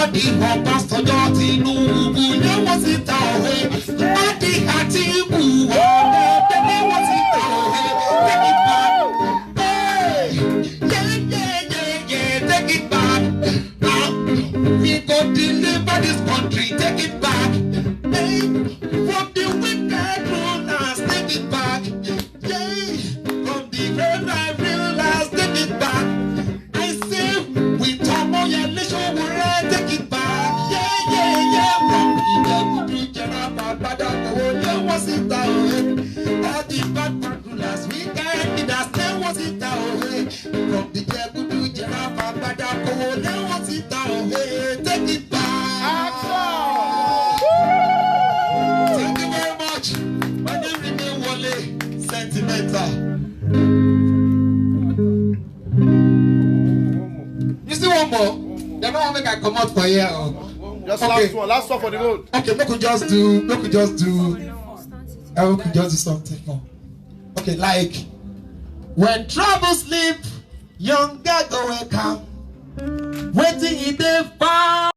Everybody for Pastor Tinubu, you was it away. Adi Atibu, they was it away. Take it back. Hey, yeah, take it back. Now we go deliver this country. Take it back. Hey, from the wicked rulers, take it back. Yeah, from the great rulers, take it back. I say we talk more, yeah, let's show take it back. Yeah. From the good general, but there was it away. All the bad rulers, we can't be that. There was it away. From the good general, but there was it away. Take it back. Thank you very much. My name is Wale Sentimental. You see one more? They don't make I come out for here. Just okay. last one for the road. Okay, we could just do something more. Okay, like when trouble sleep, young girl go wake up, waiting in the fire.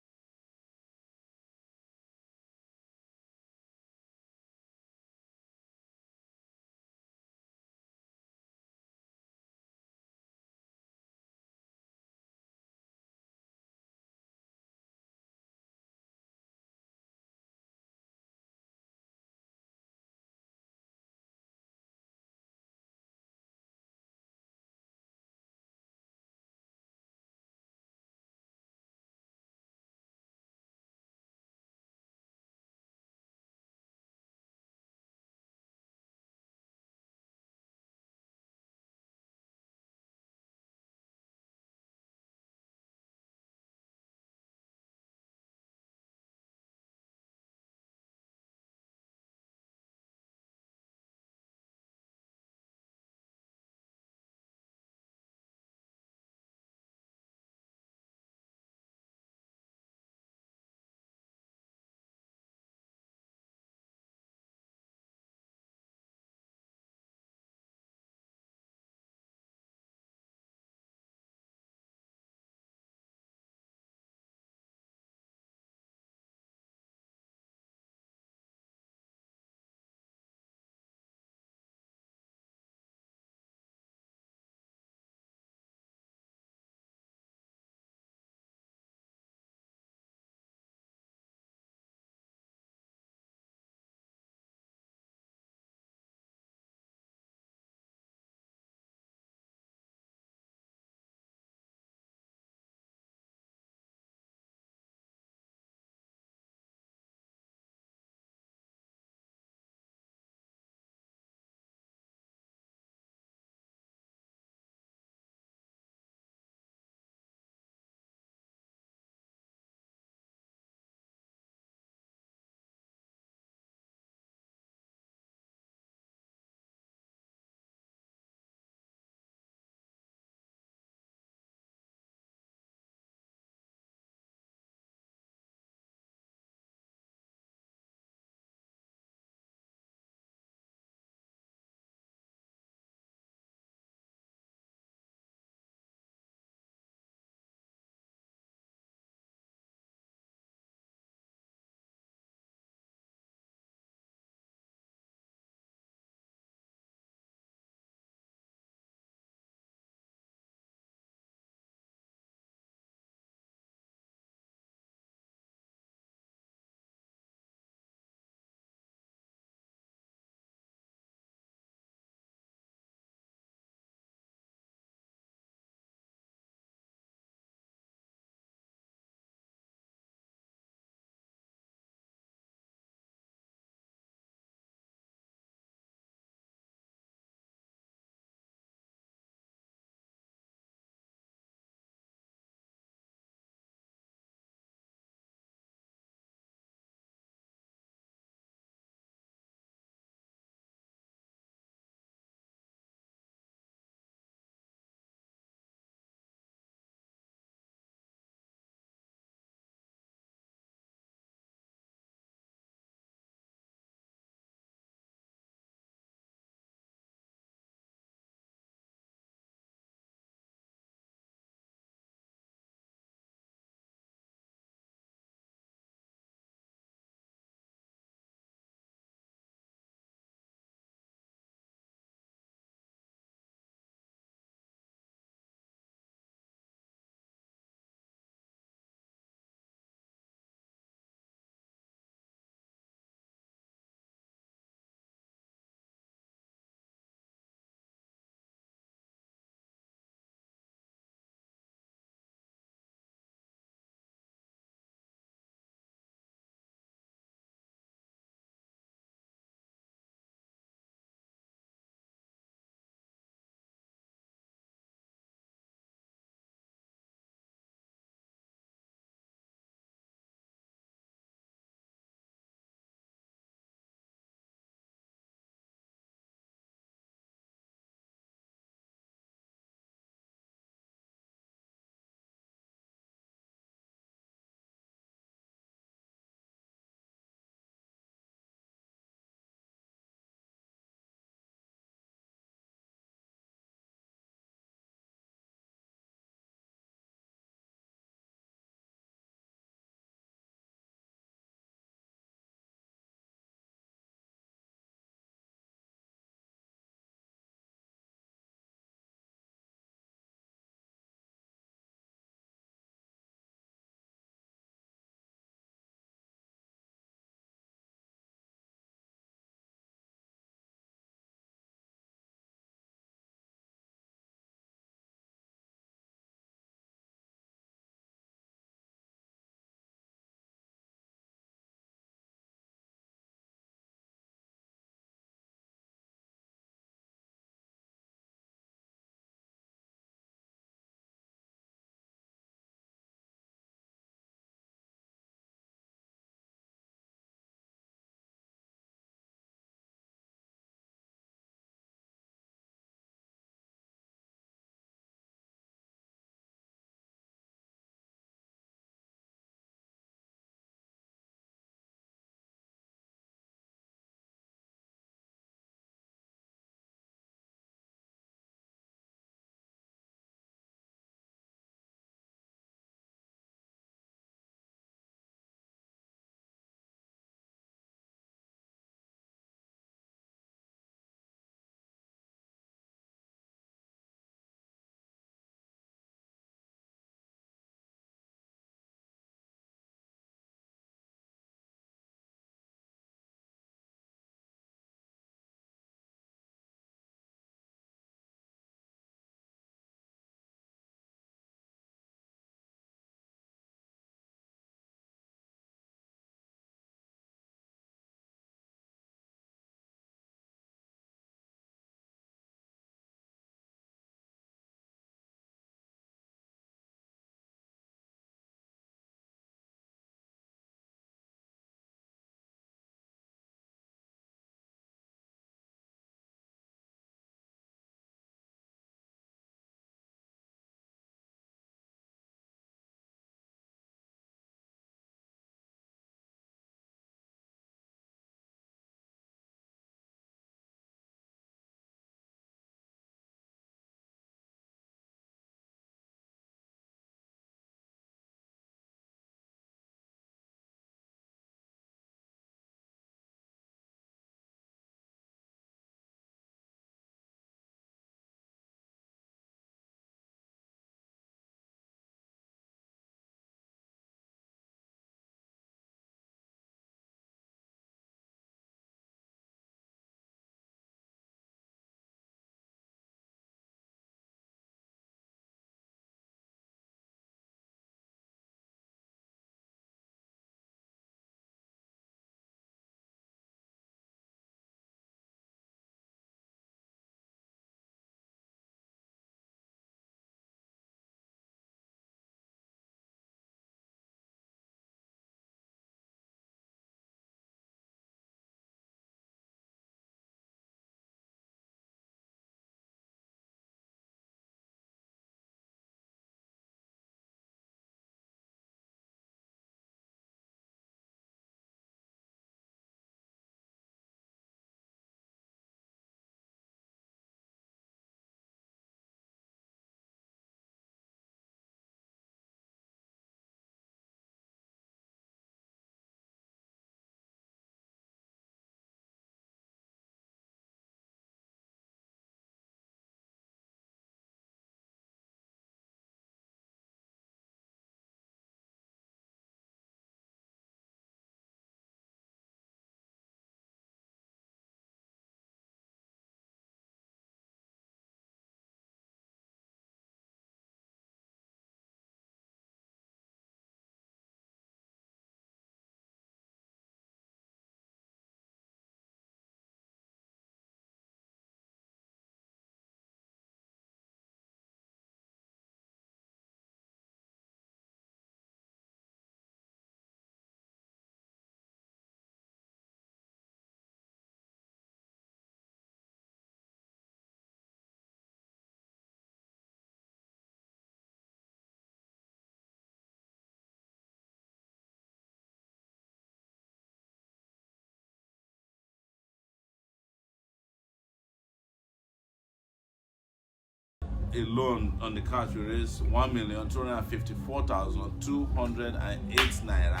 alone on the couch, we raised 1,254,208 naira.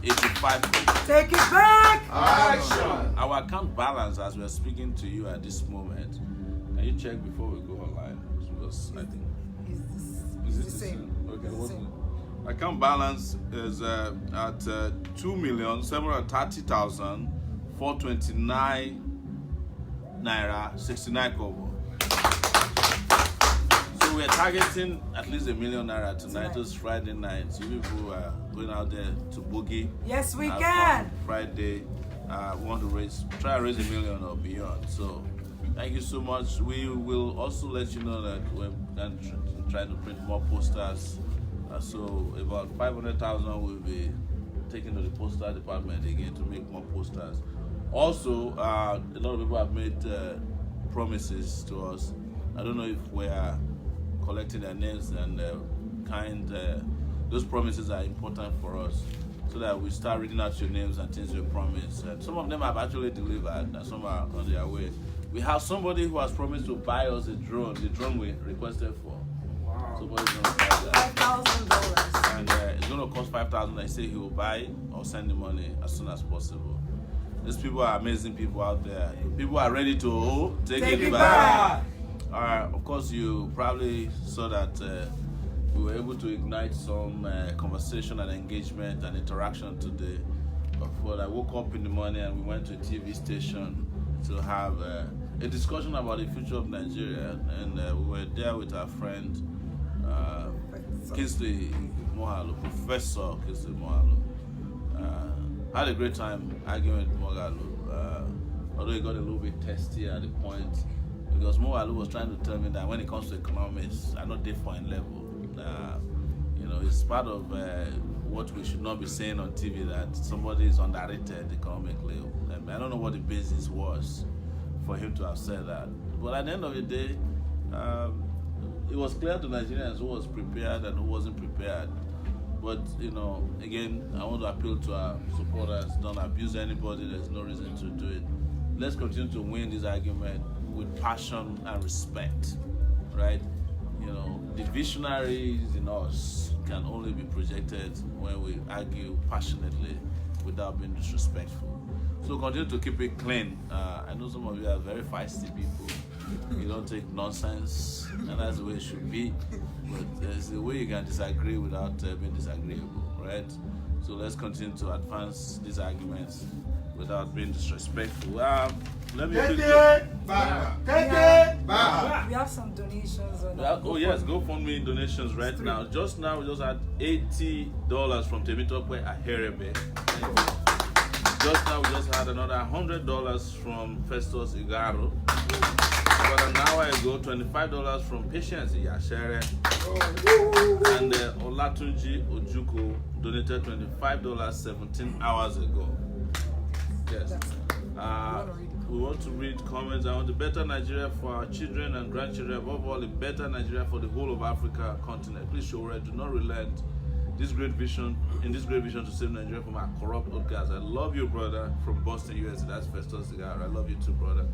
85. Take it back! Action! Our account balance as we're speaking to you at this moment, can you check before we go online? Because I think Is this the same? Okay, It's the same. account balance is at 2,730,429 naira 69 kobo. So we're targeting at least $1 million naira tonight. This Friday night. So people are going out there to boogie. Yes, we have can. fun. Friday, we want to try to raise $1 million or beyond. So thank you so much. We will also let you know that we're going to try to print more posters. So about 500,000 will be taken to the poster department again to make more posters. Also, a lot of people have made promises to us. I don't know if we are collecting their names and those promises are important for us so that we start reading out your names and things you promised. Some of them have actually delivered and some are on their way. We have somebody who has promised to buy us the drone we requested for. Wow. Somebody's going to buy that. $5,000. And it's going to cost 5,000. I say he will buy it or send the money as soon as possible. These people are amazing people out there. People are ready to take it back. Of course, you probably saw that we were able to ignite some conversation and engagement and interaction today. But I woke up in the morning and we went to a TV station to have a discussion about the future of Nigeria. And we were there with our friend Kingsley Mohalo, Professor Kingsley Mohalo. Had a great time arguing with Moghalu, although he got a little bit testy at the point, because Moghalu was trying to tell me that when it comes to economics, I'm not different level. It's part of what we should not be saying on TV, that somebody is underrated economically. I don't know what the basis was for him to have said that. But at the end of the day, it was clear to Nigerians who was prepared and who wasn't prepared. But, again, I want to appeal to our supporters. Don't abuse anybody. There's no reason to do it. Let's continue to win this argument with passion and respect, right? The visionaries in us can only be projected when we argue passionately without being disrespectful. So continue to keep it clean. I know some of you are very feisty people. You don't take nonsense, and that's the way it should be. But there's a way you can disagree without being disagreeable, right? So let's continue to advance these arguments without being disrespectful. Let me Take it back. We have some donations on yes, GoFundMe donations right now. Just now, we just had $80 from Temitope Aherebe. Just now, we just had another $100 from Festus Igaro. About an hour ago, $25 from Patience Iyashere. And Olatunji Ojuko donated $25 17 hours ago. Yes. We want to read comments. I want a better Nigeria for our children and grandchildren. Above all, a better Nigeria for the whole of Africa continent. Please, Sowore, do not relent. In this great vision to save Nigeria from our corrupt outcasts. I love you, brother, from Boston, USA. That's Festus Igaro. I love you too, brother.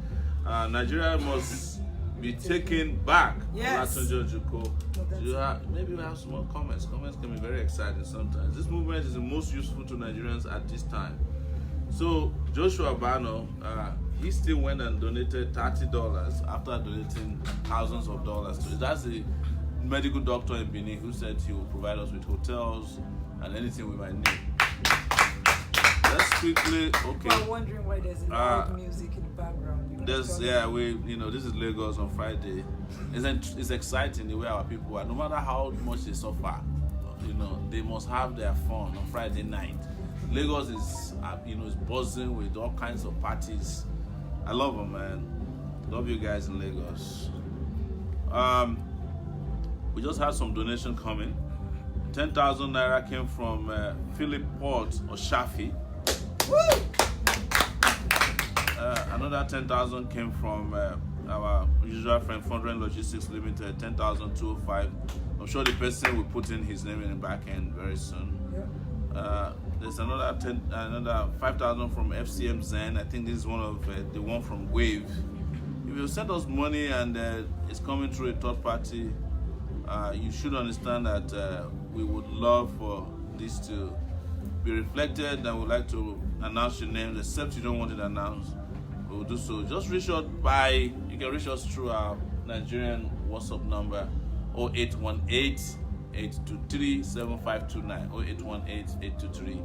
Nigeria must be taken back. Yes. Maybe we have some more comments. Comments can be very exciting sometimes. This movement is the most useful to Nigerians at this time. So Joshua Bano, he still went and donated $30 after donating thousands of dollars to it. That's the medical doctor in Benin who said he will provide us with hotels and anything we might need. Let's quickly, okay. I'm wondering why there's loud music in the background. This is Lagos on Friday. It's exciting the way our people are. No matter how much they suffer, they must have their fun on Friday night. Lagos is, is buzzing with all kinds of parties. I love them, man. Love you guys in Lagos. We just had some donation coming. 10,000 naira came from Philip Port Oshafi. Another 10,000 came from our usual friend Fundren Logistics Limited. 10,205. I'm sure the person will put in his name in the back end very soon. There's another 5,000 from FCM Zen. I think this is one of the one from Wave. If you send us money and it's coming through a third party, you should understand that we would love for this to be reflected, and we'd like to announce your names, except you don't want it announced. We will do so. Just reach out you can reach us through our Nigerian WhatsApp number 0818 823 7529 0818 823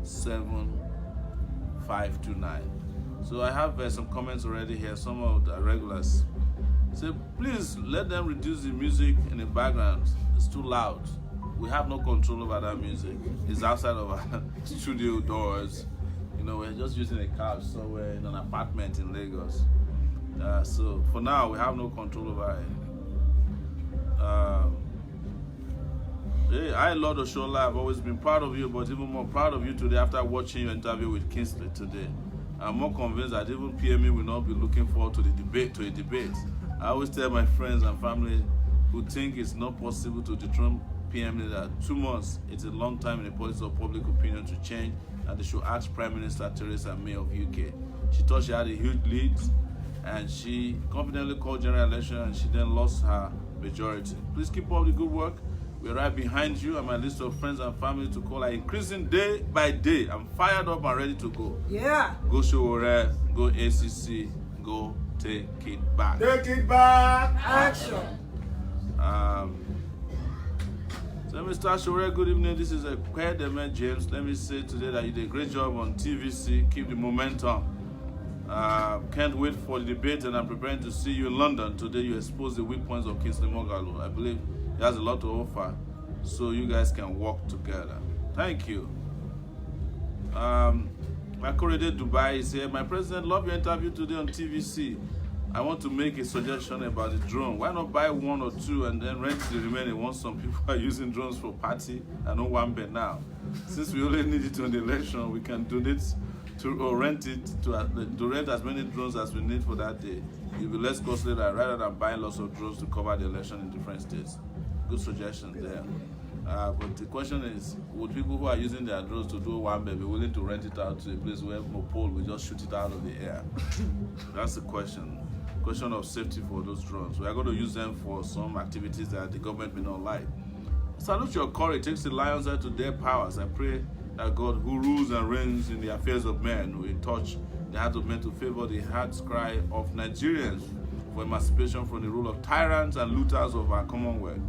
7529. So I have some comments already here. Some of the regulars say, please let them reduce the music in the background. It's too loud. We have no control over that music. It's outside of our studio doors. You know, we're just using a couch somewhere in an apartment in Lagos. So for now, we have no control over it. Hey, I love the show live. I've always been proud of you, but even more proud of you today after watching your interview with Kingsley today. I'm more convinced that even PME will not be looking forward to a debate. I always tell my friends and family who think it's not possible to dethrone PME that 2 months is a long time in the politics of public opinion to change, and they should ask Prime Minister Theresa May of UK. She thought she had a huge lead, and she confidently called general election, and she then lost her majority. Please keep up the good work. We're right behind you, and my list of friends and family to call are increasing day by day. I'm fired up and ready to go. Yeah. Go Sowore, go ACC, go take it back. Take it back. Action. So Mr. Sowore, good evening. This is a Kwedeme James. Let me say today that you did a great job on TVC. Keep the momentum. Can't wait for the debate, and I'm preparing to see you in London. Today you expose the weak points of Kingsley Moghalu. I believe he has a lot to offer, so you guys can work together. Thank you. Makorede Dubai is here. My president, love your interview today on TVC. I want to make a suggestion about the drone. Why not buy 1 or 2 and then rent the remaining once some people are using drones for party and no one bed now? Since we only need it on the election, we can donate to or rent it to rent as many drones as we need for that day. It will be less costly rather than buying lots of drones to cover the election in different states. Good suggestion there. But the question is, would people who are using their drones to do one bed be willing to rent it out to a place where Mopol will just shoot it out of the air? That's the question. Question of safety for those drones. We are going to use them for some activities that the government may not like. Salute your courage. It takes the lions to their powers. I pray that God, who rules and reigns in the affairs of men, will touch the heart of men to favor the heart's cry of Nigerians for emancipation from the rule of tyrants and looters of our Commonwealth.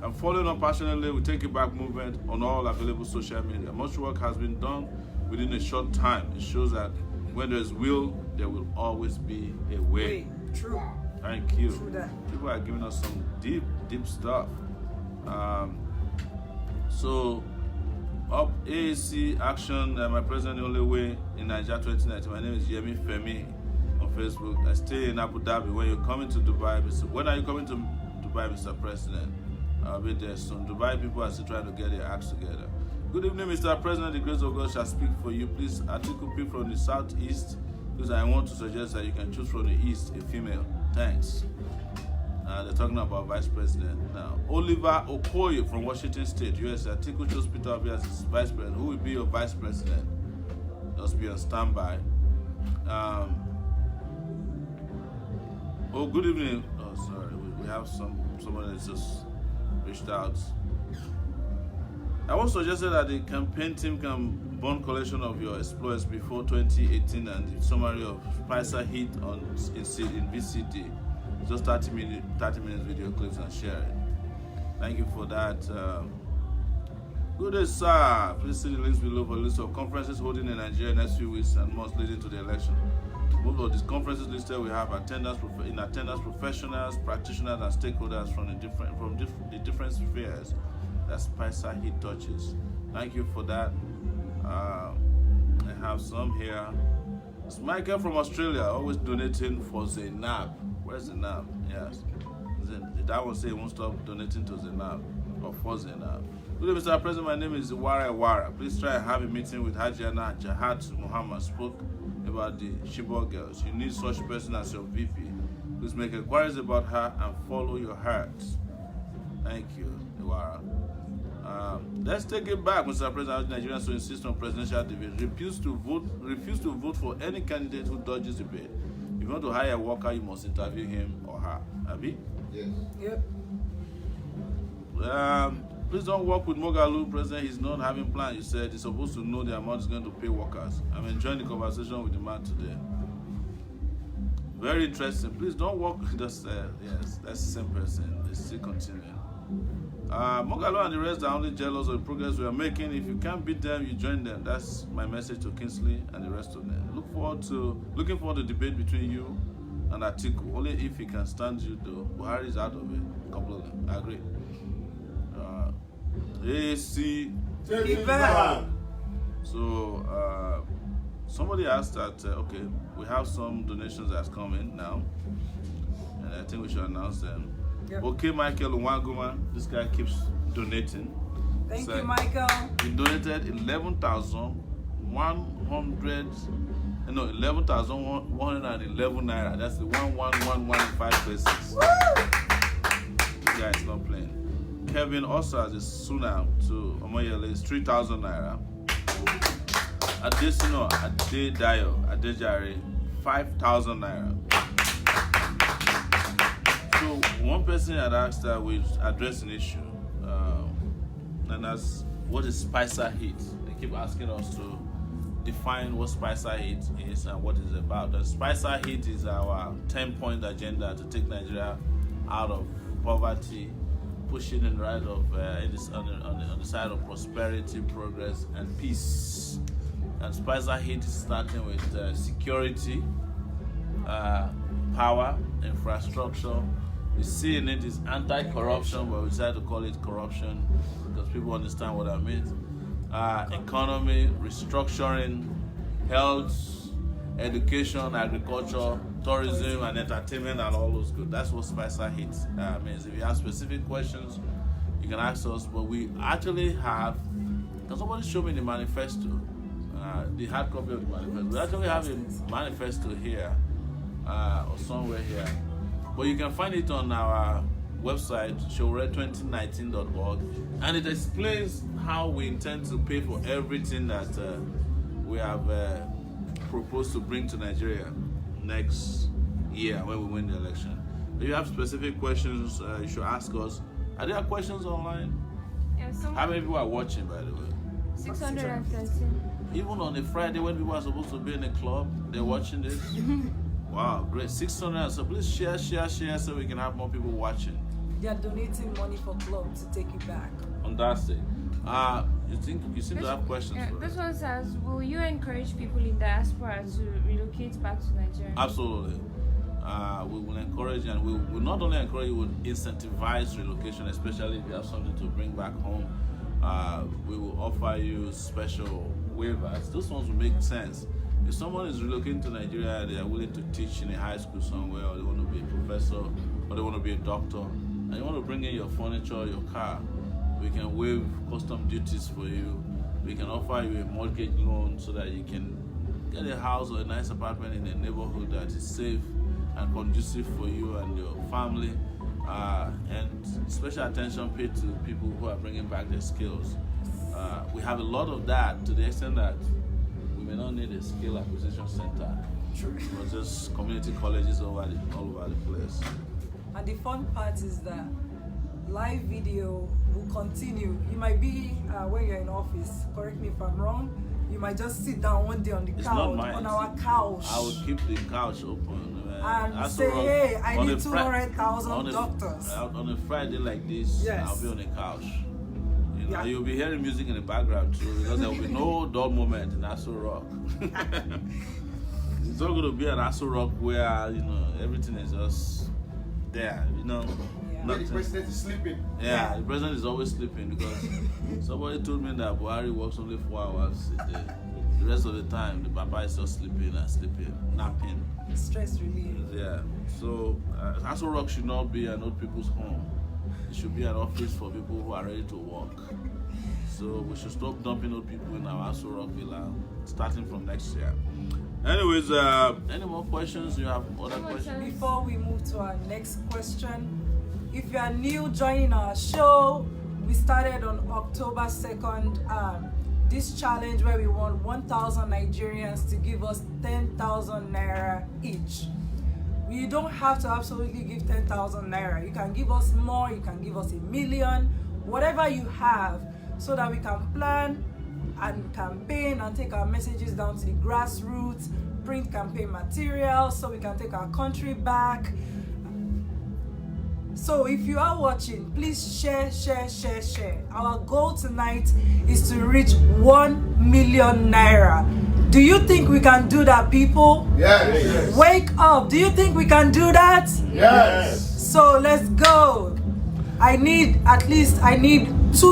And following up passionately, we take it back movement on all available social media. Much work has been done within a short time. It shows that when there is will, there will always be a way. True. Thank you. True that. People are giving us some deep stuff. So, up AAC action, my president, the only way in Nigeria 2019. My name is Yemi Femi on Facebook. I stay in Abu Dhabi. When you're coming to Dubai, when are you coming to Dubai, Mr. President? I'll be there soon. Dubai people are still trying to get their acts together. Good evening, Mr. President. The grace of God shall speak for you. Please article people from the southeast, because I want to suggest that you can choose from the east a female. Thanks. They're talking about vice president now. Oliver Okoye from Washington State, USA. Article chose Peter Obi as his vice president. Who will be your vice president? Just be on standby. Oh, good evening. Oh, sorry. We have someone that's just reached out. I was suggested that the campaign team can burn collection of your exploits before 2018 and the summary of Spicer hit in VCD. Just 30 minutes video clips and share it. Thank you for that. Good day, sir. Please see the links below for a list of conferences holding in Nigeria next few weeks and months leading to the election. Most of these conferences listed we have attendance professionals, practitioners, and stakeholders from the different spheres that Spicer Heat touches. Thank you for that. I have some here. It's Michael from Australia, always donating for Zainab. Where's Zainab? Yes. That one say he won't stop donating to Zainab or for Zainab. Good day, Mr. President. My name is Wara. Please try and have a meeting with Hajiana Jahad Muhammad. Spoke about the Chibok girls. You need such a person as your VP. Please make inquiries about her and follow your heart. Thank you, Iwara. Let's take it back, Mr. President. Nigerians to insist on presidential debate. Refuse to vote for any candidate who dodges debate. If you want to hire a worker, you must interview him or her. Abi? Yes. Yep. Please don't work with Mogalu, President. He's not having plans. You said he's supposed to know the amount he's going to pay workers. I'm enjoying the conversation with the man today. Very interesting. Please don't work with us. Yes, that's the same person. It's still continuing. Mogalu and the rest are only jealous of the progress we are making. If you can't beat them, you join them. That's my message to Kingsley and the rest of them. Looking forward to debate between you and Atiku. Only if he can stand you, though. Buhari is out of it. A couple of them. I agree. AC. So somebody asked that. Okay, we have some donations that's coming now, and I think we should announce them. Yep. Okay, Michael Nwaguma, this guy keeps donating. Thank you, Michael. He donated 11,111 naira. That's the 11115 pesos. This guy is not playing. Kevin also has a Suna to Omoyele is 3,000 naira. Adesina Adedayo Adejare 5,000 naira. So one person had asked that we address an issue, and that's what is Spicer Heat. They keep asking us to define what Spicer Heat is and what it's about. The Spicer Heat is our 10-point agenda to take Nigeria out of poverty, pushing in right of on the side of prosperity, progress, and peace. And Spicer Heat is starting with security, power, infrastructure. We see in it is anti-corruption, but we decide to call it corruption because people understand what that means. Economy, restructuring, health, education, agriculture, tourism, and entertainment, and all those good. That's what Spicer Heat means. If you have specific questions, you can ask us. But we actually have, can somebody show me the manifesto? The hard copy of the manifesto. We actually have a manifesto here, or somewhere here. But you can find it on our website, Sowore2019.org, and it explains how we intend to pay for everything that we have proposed to bring to Nigeria next year when we win the election. If you have specific questions, you should ask us. Are there questions online? Yeah, How many people are watching, by the way? 613. Even on a Friday when people are supposed to be in a club, they're watching this. Wow, great. 600. So please share so we can have more people watching. They are donating money for club to take you back. Fantastic. You seem to have questions for This us. one says, will you encourage people in diaspora to relocate back to Nigeria? Absolutely. We will encourage, and we will not only encourage, we will incentivize relocation, especially if you have something to bring back home. We will offer you special waivers. Those ones will make sense. If someone is relocating to Nigeria, they are willing to teach in a high school somewhere, or they want to be a professor, or they want to be a doctor, and you want to bring in your furniture, your car, we can waive custom duties for you. We can offer you a mortgage loan so that you can get a house or a nice apartment in a neighborhood that is safe and conducive for you and your family. And special attention paid to people who are bringing back their skills. We have a lot of that, to the extent that we may not need a skill acquisition center. True. But just community colleges all over the place. And the fun part is that live video will continue. You might be when you're in office, correct me if I'm wrong, you might just sit down one day on the It's couch, not mine. on our couch. I would keep the couch open. And say, hey, I need 200,000 doctors. On a Friday like this, Yes. I'll be on the couch. You know, Yeah. You'll be hearing music in the background too, because there will be no dull moment in Aso Rock. It's not going to be an Aso Rock where, everything is just there, Yeah. The president is sleeping. Yeah, the president is always sleeping because somebody told me that Buhari works only 4 hours a day. The rest of the time, the papa is just sleeping, napping. Stress relief. Yeah, so Aso Rock should not be an old people's home. It should be an office for people who are ready to work. So we should stop dumping old people in our Aso Rock villa starting from next year. Anyways, any more questions? You have other questions? Before we move to our next question, if you are new joining our show, we started on October 2nd this challenge where we want 1,000 Nigerians to give us 10,000 naira each. You don't have to absolutely give 10,000 naira. You can give us more, you can give us 1 million, whatever you have, so that we can plan and campaign and take our messages down to the grassroots, print campaign materials so we can take our country back. So if you are watching, please share. Our goal tonight is to reach 1 million naira. Do you think we can do that, people? Yes. Wake up. Do you think we can do that? Yes. So let's go. I need 2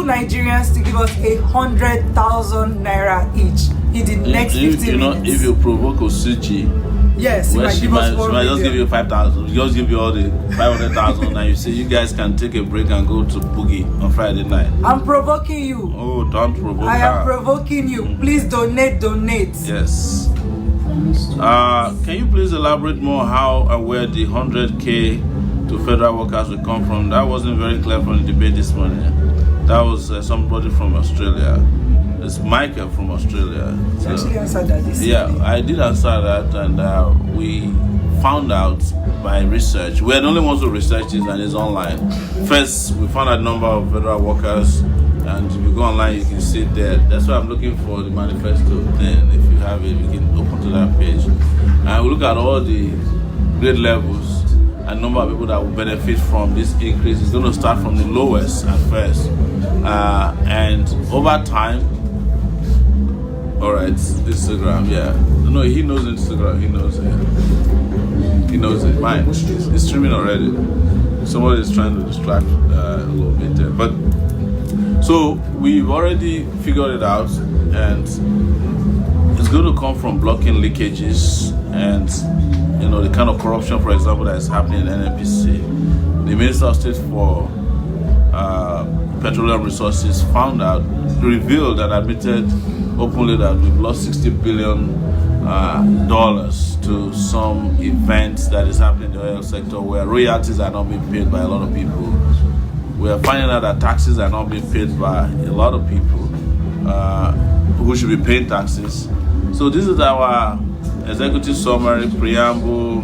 Nigerians to give us 100,000 naira each in the next 15 minutes. If you provoke Osuji, yes, well, she might just give you 5,000. Just give you all the 500,000, and you say you guys can take a break and go to Boogie on Friday night. I'm provoking you. Oh, don't provoke I her. am provoking you. Please donate. Yes. Can you please elaborate more how and where the 100K to federal workers will come from? That wasn't very clear from the debate this morning. That was somebody from Australia. It's Michael from Australia. I actually answered that this Yeah, I did answer that, and we found out by research. We're the only ones who research this, and it's online. First, we found a number of federal workers, and if you go online, you can see it there. That's why I'm looking for the manifesto. Then, if you have it, you can open to that page. And we look at all the grade levels and number of people that will benefit from this increase. It's going to start from the lowest at first, and over time. All right, Instagram, yeah. No, he knows Instagram. He knows it. He knows it. Mine. It's streaming already. Somebody is trying to distract a little bit there. But so we've already figured it out, and it's going to come from blocking leakages and the kind of corruption, for example, that is happening in NNPC. The Minister of State for Petroleum Resources revealed and admitted openly that we've lost $60 billion to some events that is happening in the oil sector where royalties are not being paid by a lot of people. We are finding out that taxes are not being paid by a lot of people who should be paying taxes. So this is our executive summary preamble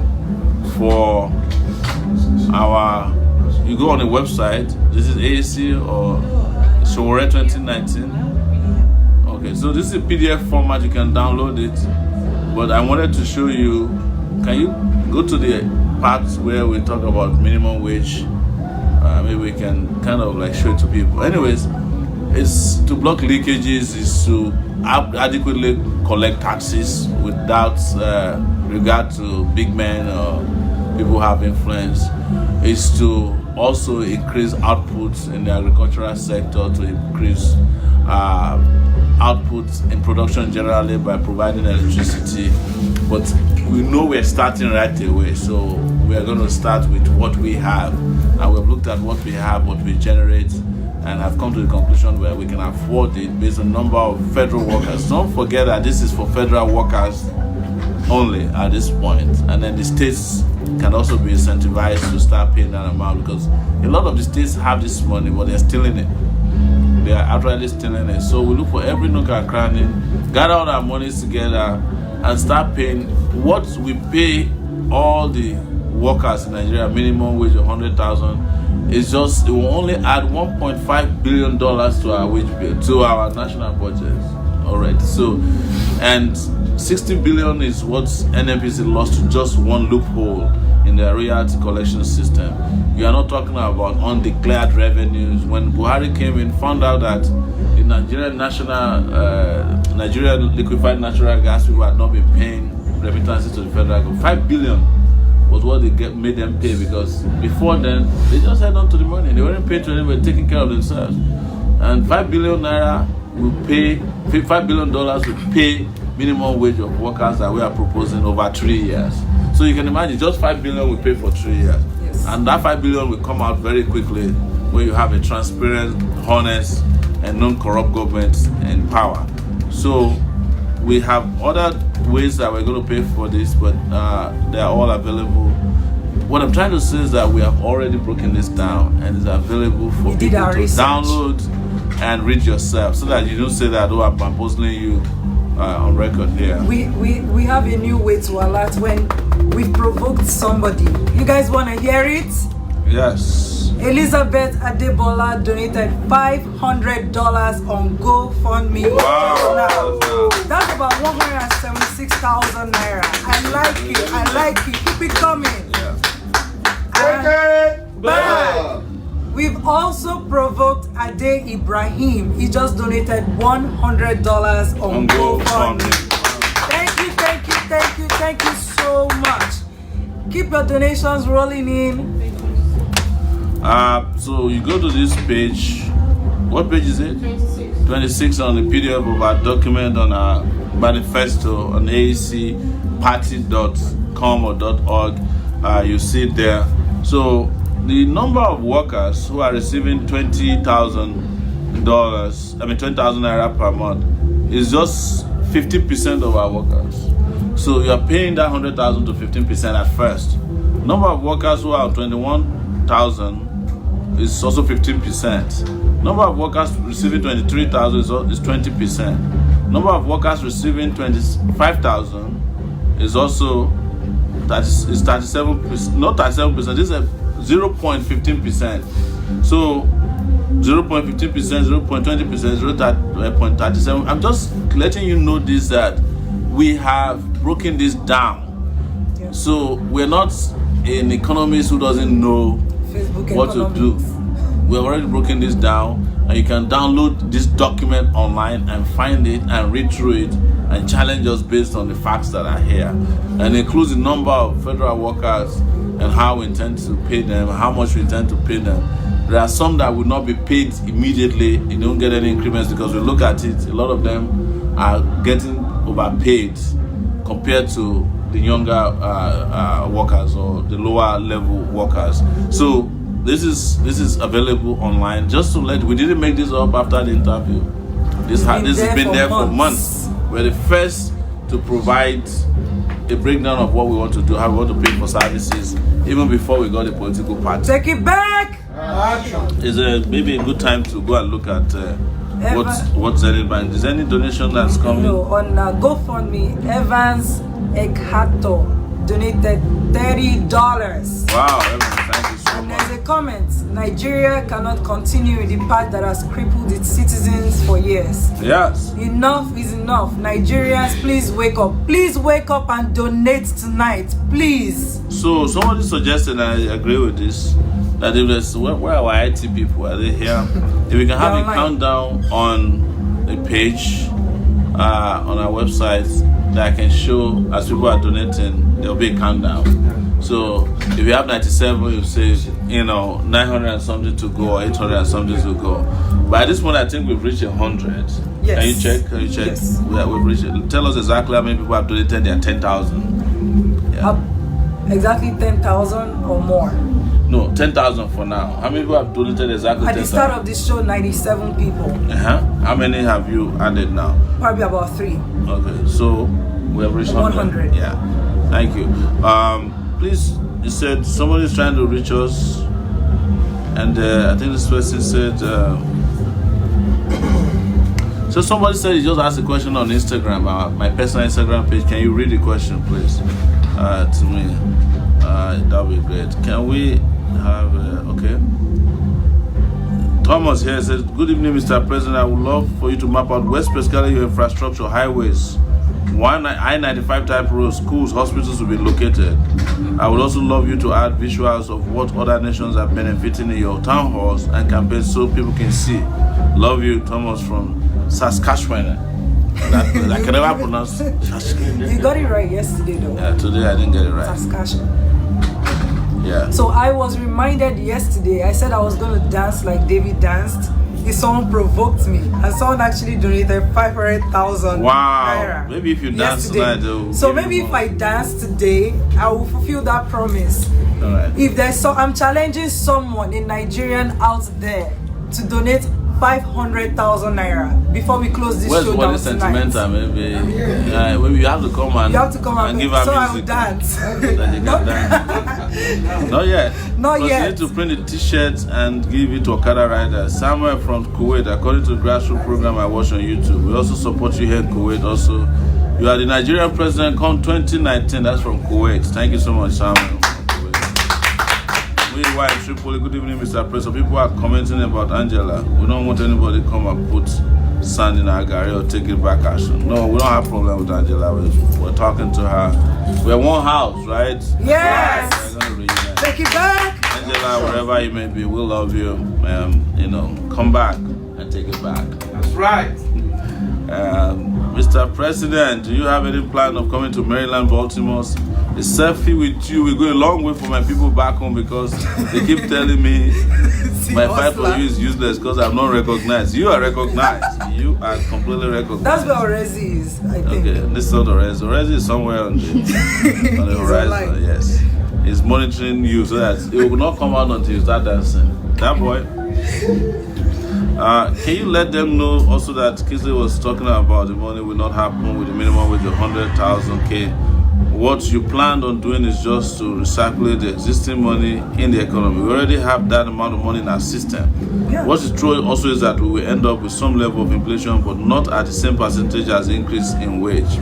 for our. You go on the website. This is AAC or Sowore 2019. Okay, so this is a PDF format, you can download it, but I wanted to show you, can you go to the parts where we talk about minimum wage? Maybe we can kind of like show it to people. Anyways, it's to block leakages, is to adequately collect taxes without regard to big men or people who have influence. Is to also increase output in the agricultural sector, to increase output in production generally by providing electricity. But we know we're starting right away, so we are going to start with what we have, and we've looked at what we have, what we generate, and have come to the conclusion where we can afford it based on number of federal workers. Don't forget that this is for federal workers only at this point, and then the states can also be incentivized to start paying that amount, because a lot of the states have this money but they're stealing it. They are outrightly stealing it. So we look for every nook and cranny, gather all our monies together and start paying what we pay all the workers in Nigeria. Minimum wage of 100,000 is just, it will only add $1.5 billion to our wage bill, to our national budget. All right, so, and 60 billion is what NNPC lost to just one loophole in their royalty collection system. You are not talking about undeclared revenues. When Buhari came in, found out that the Nigerian liquefied natural gas people had not been paying remittances to the federal government. 5 billion was what they made them pay, because before then they just held on to the money. They weren't paid to anyone, taking care of themselves. And 5 billion naira will pay, $5 billion will pay minimum wage of workers that we are proposing over 3 years. So you can imagine just 5 billion we pay for 3 years. Yes. And that 5 billion will come out very quickly when you have a transparent, honest, and non-corrupt government in power. So we have other ways that we're going to pay for this, but they are all available. What I'm trying to say is that we have already broken this down, and it's available for people to download and read yourself, so that you don't say that, oh, I'm puzzling you on record here. We have a new way to alert when we've provoked somebody. You guys want to hear it? Yes. Elizabeth Adebola donated $500 on GoFundMe. Wow. That's about 176,000 naira. I like it. I like it. Keep it coming. Yeah. We've also provoked Ade Ibrahim. He just donated $100 on GoFundMe. Thank you so much. Keep your donations rolling in. So you go to this page. What page is it? 26 on the PDF of our document on our manifesto on aacparty.com or .org. You see it there. So the number of workers who are receiving $20,000, $20,000 naira per month is just 50% of our workers. So you are paying that 100,000 to 15% at first. Number of workers who are 21,000 is also 15%. Number of workers receiving 23,000 is 20%. Number of workers receiving 25,000 is also 37%. Not 37%. This is a 0.15%. So 0.15%, 0.20%, 0.37. I'm just letting you know this, that we have broken this down. Yeah. So we're not an economist who doesn't know Facebook what to do. We've already broken this down, and you can download this document online and find it and read through it and challenge us based on the facts that are here. And it includes the number of federal workers and how we intend to pay them, how much we intend to pay them. There are some that will not be paid immediately. You don't get any increments because we look at it, a lot of them are getting overpaid compared to the younger workers or the lower level workers. So this is available online. Just to we didn't make this up after the interview. This has been there for months. We're the first to provide a breakdown of what we want to do, how we want to pay for services, even before we got a political party. Take it back. Is maybe a good time to go and look at what's Zenith Bank. Is there any donation that's coming? No, on GoFundMe, Evans Ekhato donated $30. Wow, Evans, thank you so much. There's a comment: Nigeria cannot continue the path that has crippled its citizens for years. Yes. Enough is enough. Nigerians, please wake up. Please wake up and donate tonight, please. So somebody suggested, and I agree with this, that if there's where are our IT people? Are they here? If we can have a countdown on a page on our website that I can show as people are donating, there'll be a countdown. So if you have 97, you say 900 and something to go or 800 and something to go. But at this point, I think we've reached 100. Yes. Can you check? Yes. We've reached it. Tell us exactly how many people have donated their 10,000. Yeah. Exactly 10,000 or more. No, 10,000 for now. How many people have donated exactly 10,000? At the start of this show, 97 people. How many have you added now? Probably about 3. Okay, so we have reached 100. Yeah, thank you. Please, you said somebody's trying to reach us, and I think this person said. So somebody said he just asked a question on Instagram, my personal Instagram page. Can you read the question, please, to me? That would be great. Can we have okay? Thomas here says, "Good evening, Mr. President. I would love for you to map out where specifically your infrastructure, highways, I-95 type roads, schools, hospitals will be located. I would also love you to add visuals of what other nations are benefiting in your town halls and campaigns so people can see. Love you, Thomas from Saskatchewan." I can never pronounce Saskatchewan. You got it right yesterday, though. Yeah, today I didn't get it right. Saskatchewan. Yeah. So I was reminded yesterday, I said I was going to dance like David danced. If someone provoked me, and someone actually donated 500,000 Wow. naira. Maybe if you dance tonight, so maybe if I dance today, I will fulfill that promise. All right. If there's I'm challenging someone, a Nigerian out there, to donate 500,000 naira before we close this show down tonight. Sentimental, maybe. Maybe you have to come and give her so music. I will dance. That you can dance. Not yet. Not yet. You need to print the t-shirts and give it to Okada riders. Samuel from Kuwait, according to the grassroots program I watch on YouTube. We also support you here in Kuwait. Also, You are the Nigerian president come 2019. That's from Kuwait. Thank you so much, Samuel. Meanwhile, Tripoli, good evening, Mr. President. People are commenting about Angela. We don't want anybody to come and put sand in our gari or take it back action. No, we don't have problem with Angela. We're talking to her. We're one house, right? Yes. We're gonna reunite. Take it back. Angela, wherever you may be, we love you. Come back and take it back. That's right. Mr. President, do you have any plan of coming to Maryland, Baltimore? A selfie with you will go a long way for my people back home because they keep telling me my fight for you is useless because I'm not recognized. You are recognized. You are completely recognized. That's where Orezi is, I think. Okay, this is not Orezi. Orezi is somewhere on the horizon. Yes. He's monitoring you so that it will not come out until you start dancing. That boy. Can you let them know also that Kizzy was talking about the money will not happen with the minimum wage of 100,000 K? What you planned on doing is just to recirculate the existing money in the economy. We already have that amount of money in our system. Yeah. What is true also is that we will end up with some level of inflation, but not at the same percentage as the increase in wage.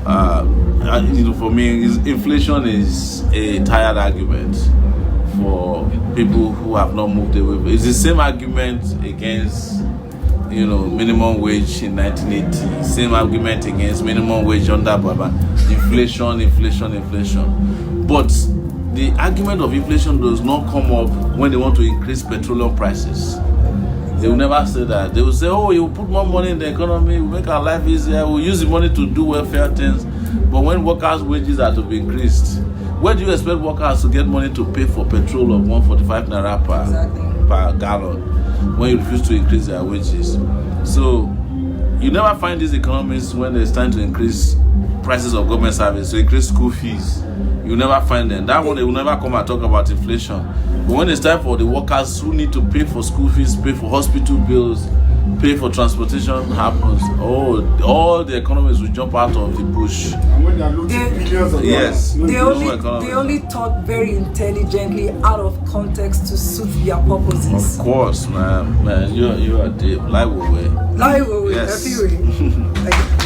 For me, inflation is a tired argument for people who have not moved away. It's the same argument against minimum wage in 1980. Same argument against minimum wage under Baba. Inflation. But the argument of inflation does not come up when they want to increase petroleum prices. They will never say that. They will say, oh, you put more money in the economy, we'll make our life easier, we'll use the money to do welfare things. But when workers' wages are to be increased, where do you expect workers to get money to pay for petrol of 145 naira per gallon when you refuse to increase their wages? So you never find these economists when it's time to increase prices of government service, to increase school fees. You never find them. That one, they will never come and talk about inflation. But when it's time for the workers who need to pay for school fees, pay for hospital bills, pay for transportation happens, all the economists will jump out of the bush. And when they are losing billions of Yes. They only talk very intelligently out of context to suit their purposes. Of course, man, you are deep. Lie away. Yes.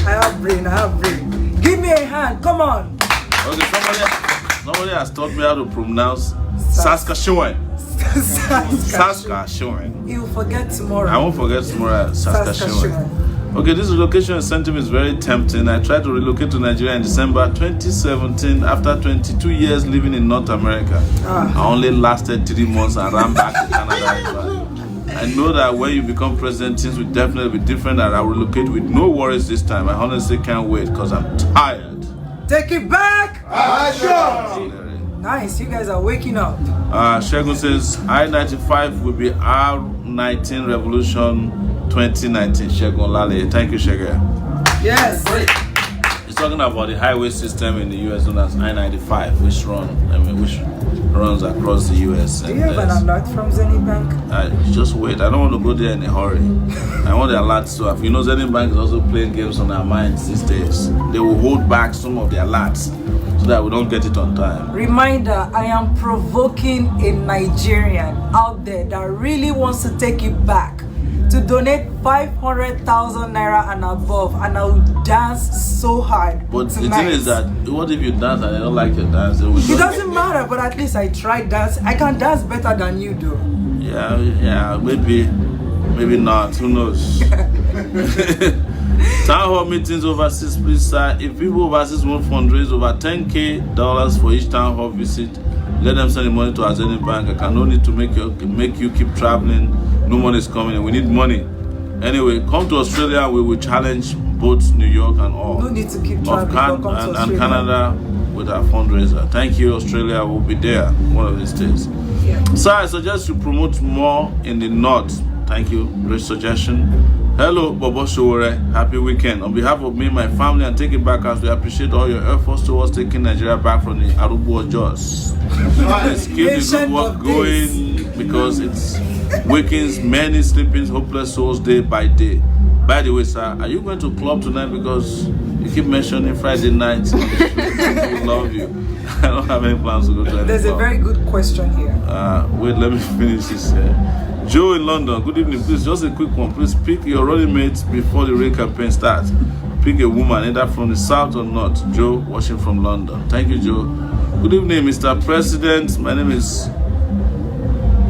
I have brain. Give me a hand. Come on. Okay, somebody has taught me how to pronounce Saskatchewan. Saskatchewan. You'll forget tomorrow. I won't forget tomorrow. Saskatchewan. Okay, this relocation incentive is very tempting. I tried to relocate to Nigeria in December 2017 after 22 years living in North America. I only lasted 3 months and ran back to Canada. I know that when you become president, things will definitely be different, and I'll relocate with no worries this time. I honestly can't wait because I'm tired. Take it back! Action! Nice, you guys are waking up. Shegun says I-95 will be R19 Revolution 2019. Shegun Lale. Thank you, Shegun. Yes. He's talking about the highway system in the US known as I-95, which runs across the US. Do you have an alert from Zenith Bank? Just wait. I don't want to go there in a hurry. I want the alerts to have. Zenith Bank is also playing games on our minds these days. They will hold back some of the alerts so that we don't get it on time. Reminder, I am provoking a Nigerian out there that really wants to take it back to donate 500,000 naira and above, and I will dance so hard. But tonight. The thing is that, what if you dance and I don't like your dance? It doesn't matter, but at least I tried dance. I can dance better than you do. Yeah, maybe not. Who knows? Town hall meetings overseas, please, sir. If people overseas want fundraise over $10,000 for each town hall visit, let them send the money to our Zenith Bank. I can no need to make you keep traveling. No money is coming in. We need money. Anyway, come to Australia. We will challenge both New York and all. No need to keep traveling. And Canada with our fundraiser. Thank you, Australia. We'll be there one of these days. Yeah. So I suggest you promote more in the north. Thank you. Great suggestion. Hello, Bobo Sowore. Happy weekend. On behalf of me, my family, and Take It Back, as we appreciate all your efforts towards taking Nigeria back from the Arubo jaws. Let's keep the good work going because it's wakens many sleeping hopeless souls day by day. By the way, sir, are you going to club tonight? Because you keep mentioning Friday night. We love you. I don't have any plans to go to any There's club. a very good question here. Wait, let me finish this. Joe in London, good evening. Please, just a quick one. Please pick your running mate before the real campaign starts. Pick a woman, either from the south or north. Joe, watching from London. Thank you, Joe. Good evening, Mr. President. My name is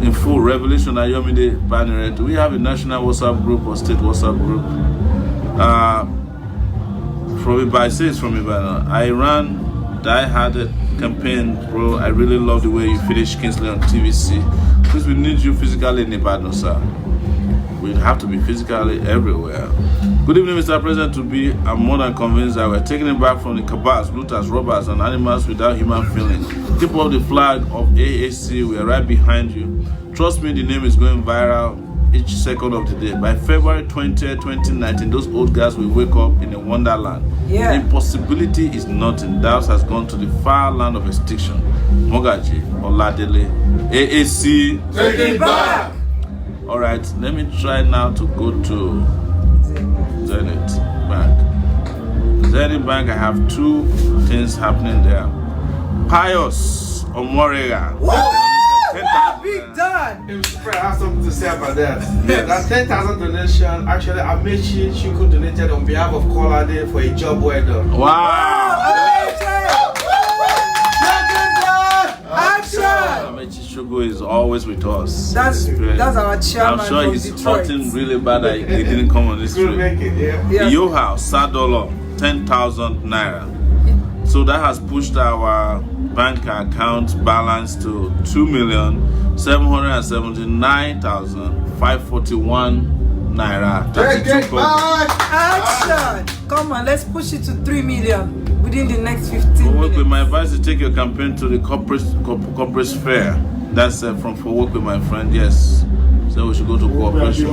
in full Revelation Ayomide Banner. Do we have a national WhatsApp group or state WhatsApp group? From Ibai says from Ibai. I ran die-hard campaign, bro. I really love the way you finished Kingsley on TVC. Please, we need you physically in Ibadan, sir. We have to be physically everywhere. Good evening, Mr. President. I'm more than convinced that we're taking it back from the cabals, looters, robbers, and animals without human feeling. Keep up the flag of AAC. We are right behind you. Trust me, the name is going viral each second of the day. By February 20th, 2019, those old guys will wake up in a wonderland. Yeah. Impossibility is nothing. Doubt has gone to the far land of extinction. Mogaji, Oladele, AAC. Take it back. All right, let me try now to go to Zenith Bank. Zenith Bank, I have two things happening there. Pius Omorega. Big done. I have something to say about that. Yes. That 10,000 donation, actually, Amechi Chuku donated on behalf of Kolade for a job well done. Wow. Action. Amechi Shugo is always with us. That's our chairman. I'm sure from he's Detroit. hurting really bad that he didn't come on this Good trip. make it, yeah. Yeah. Yo house, Sadolo, 10,000 naira. So that has pushed our bank account balance to 2,779,541 naira. Take it back. Action. Come on, let's push it to 3 million within the next 15 For work with minutes. my advice to take your campaign to the corporate fair. That's from For Work with my friend. Yes. So we should go to cooperation.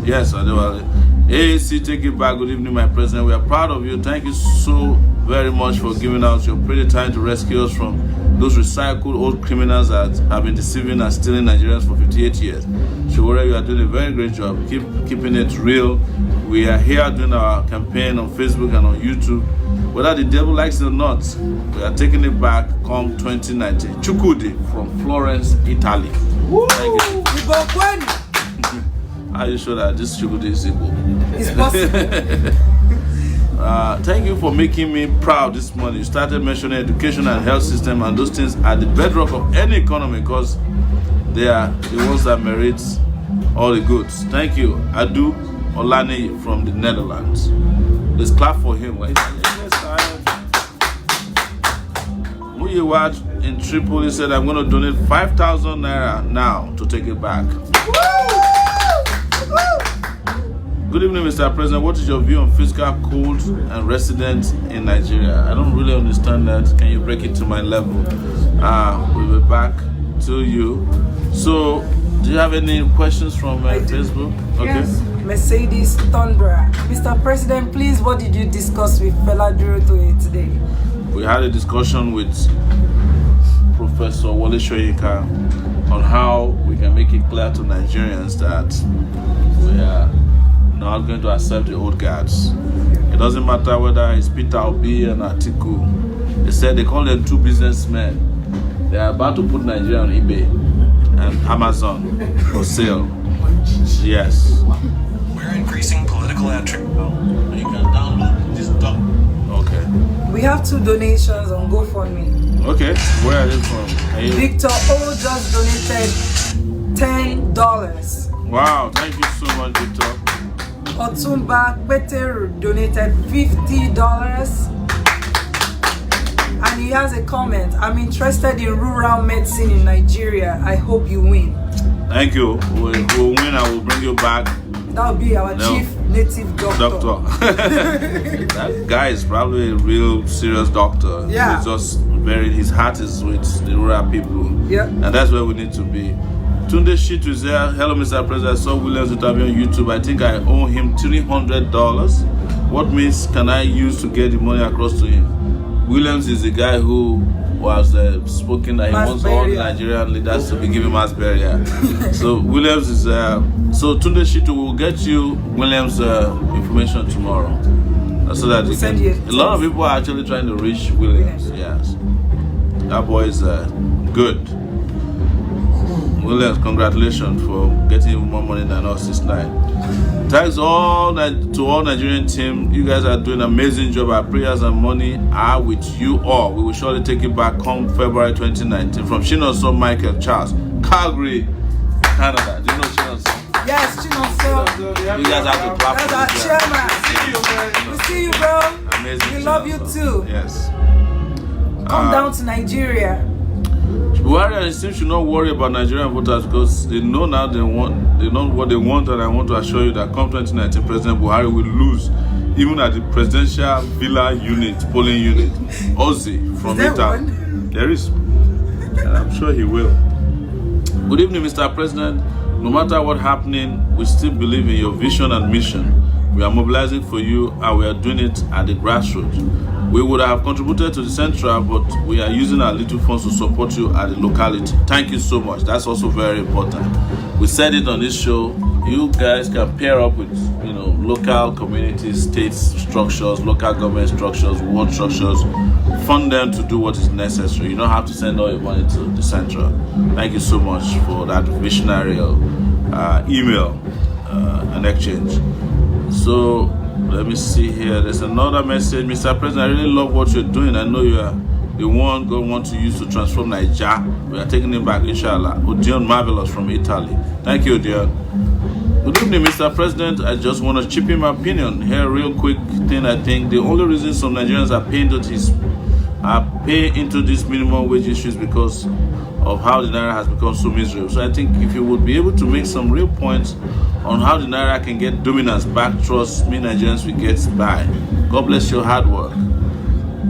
Yes, Adewale. AAC, take it back. Good evening, my president. We are proud of you. Thank you so very much for giving us your pretty time to rescue us from those recycled old criminals that have been deceiving and stealing Nigerians for 58 years. Sowore, you are doing a very great job. Keep keeping it real. We are here doing our campaign on Facebook and on YouTube. Whether the devil likes it or not, we are taking it back come 2019. Chukudi from Florence, Italy. Thank you. Are you sure that this Chukudi is equal? It's possible. Thank you for making me proud this morning. You started mentioning education and health system, and those things are the bedrock of any economy because they are the ones that merit all the goods. Thank you, Adu Olani from the Netherlands. Let's clap for him. Muyewat in Tripoli said, I'm going to donate 5,000 naira now to take it back. Good evening, Mr. President. What is your view on fiscal code and residents in Nigeria? I don't really understand that. Can you break it to my level? We'll be back to you. So, do you have any questions from Facebook? Okay. Yes. Mercedes Thundra. Mr. President, please, what did you discuss with Fela Durotoye today? We had a discussion with Professor Wole Soyinka on how we can make it clear to Nigerians that we are not going to accept the old guards. It doesn't matter whether it's Peter Obi and Atiku. They said they call them two businessmen. They are about to put Nigeria on eBay and Amazon for sale. Yes. We're increasing political attribution. You can download this document. Okay. We have 2 donations on GoFundMe. Okay. Where are they from? Victor O just donated $10. Wow. Thank you so much, Victor. Otumba Peter donated $50. And he has a comment. I'm interested in rural medicine in Nigeria. I hope you win. Thank you. We'll win. I will bring you back. That will be our chief native doctor. That guy is probably a real serious doctor. Yeah. He's just his heart is with the rural people. Yeah. And that's where we need to be. Tunde Shitu is there. Hello, Mr. President. I saw Williams interview on YouTube. I think I owe him $300. What means can I use to get the money across to him? Williams is the guy who was spoken that he wants all the Nigerian leaders to be given mass burial. So Williams is so Tunde Shitu will get you Williams information tomorrow, so that you can, a lot of people are actually trying to reach Williams. Yes, that boy is good. Williams, congratulations for getting even more money than us this night. Thanks to all Nigerian team. You guys are doing an amazing job. Our prayers and money are with you all. We will surely take it back come February 2019. From Chinonso Michael Charles, Calgary, Canada. Do you know Chinonso? Yes, Chinonso. You guys have to clap. That's our chairman. We see you, bro. Amazing. We love you too. Yes. Come down to Nigeria. Buhari and team should not worry about Nigerian voters because they know now they know what they want, and I want to assure you that come 2019, President Buhari will lose, even at the presidential villa unit, polling unit, Ozzy from Italy. There is, and I'm sure he will. Good evening, Mr. President. No matter what's happening, we still believe in your vision and mission. We are mobilizing for you, and we are doing it at the grassroots. We would have contributed to the central, but we are using our little funds to support you at the locality. Thank you so much. That's also very important. We said it on this show. You guys can pair up with, local communities, state structures, local government structures, ward structures. Fund them to do what is necessary. You don't have to send all your money to the central. Thank you so much for that visionary email and exchange. So let me see here. There's another message. Mr. President, I really love what you're doing. I know you are the one God wants to use to transform Nigeria. We are taking it back, inshallah. Odion Marvelous from Italy. Thank you, Odion. Good evening, Mr. President. I just want to chip in my opinion here. Real quick thing. I think the only reason some Nigerians are paying into this minimum wage issues because of how the Naira has become so miserable. So I think if you would be able to make some real points on how the Naira can get dominance back, trust me, Nigerians will get by. God bless your hard work.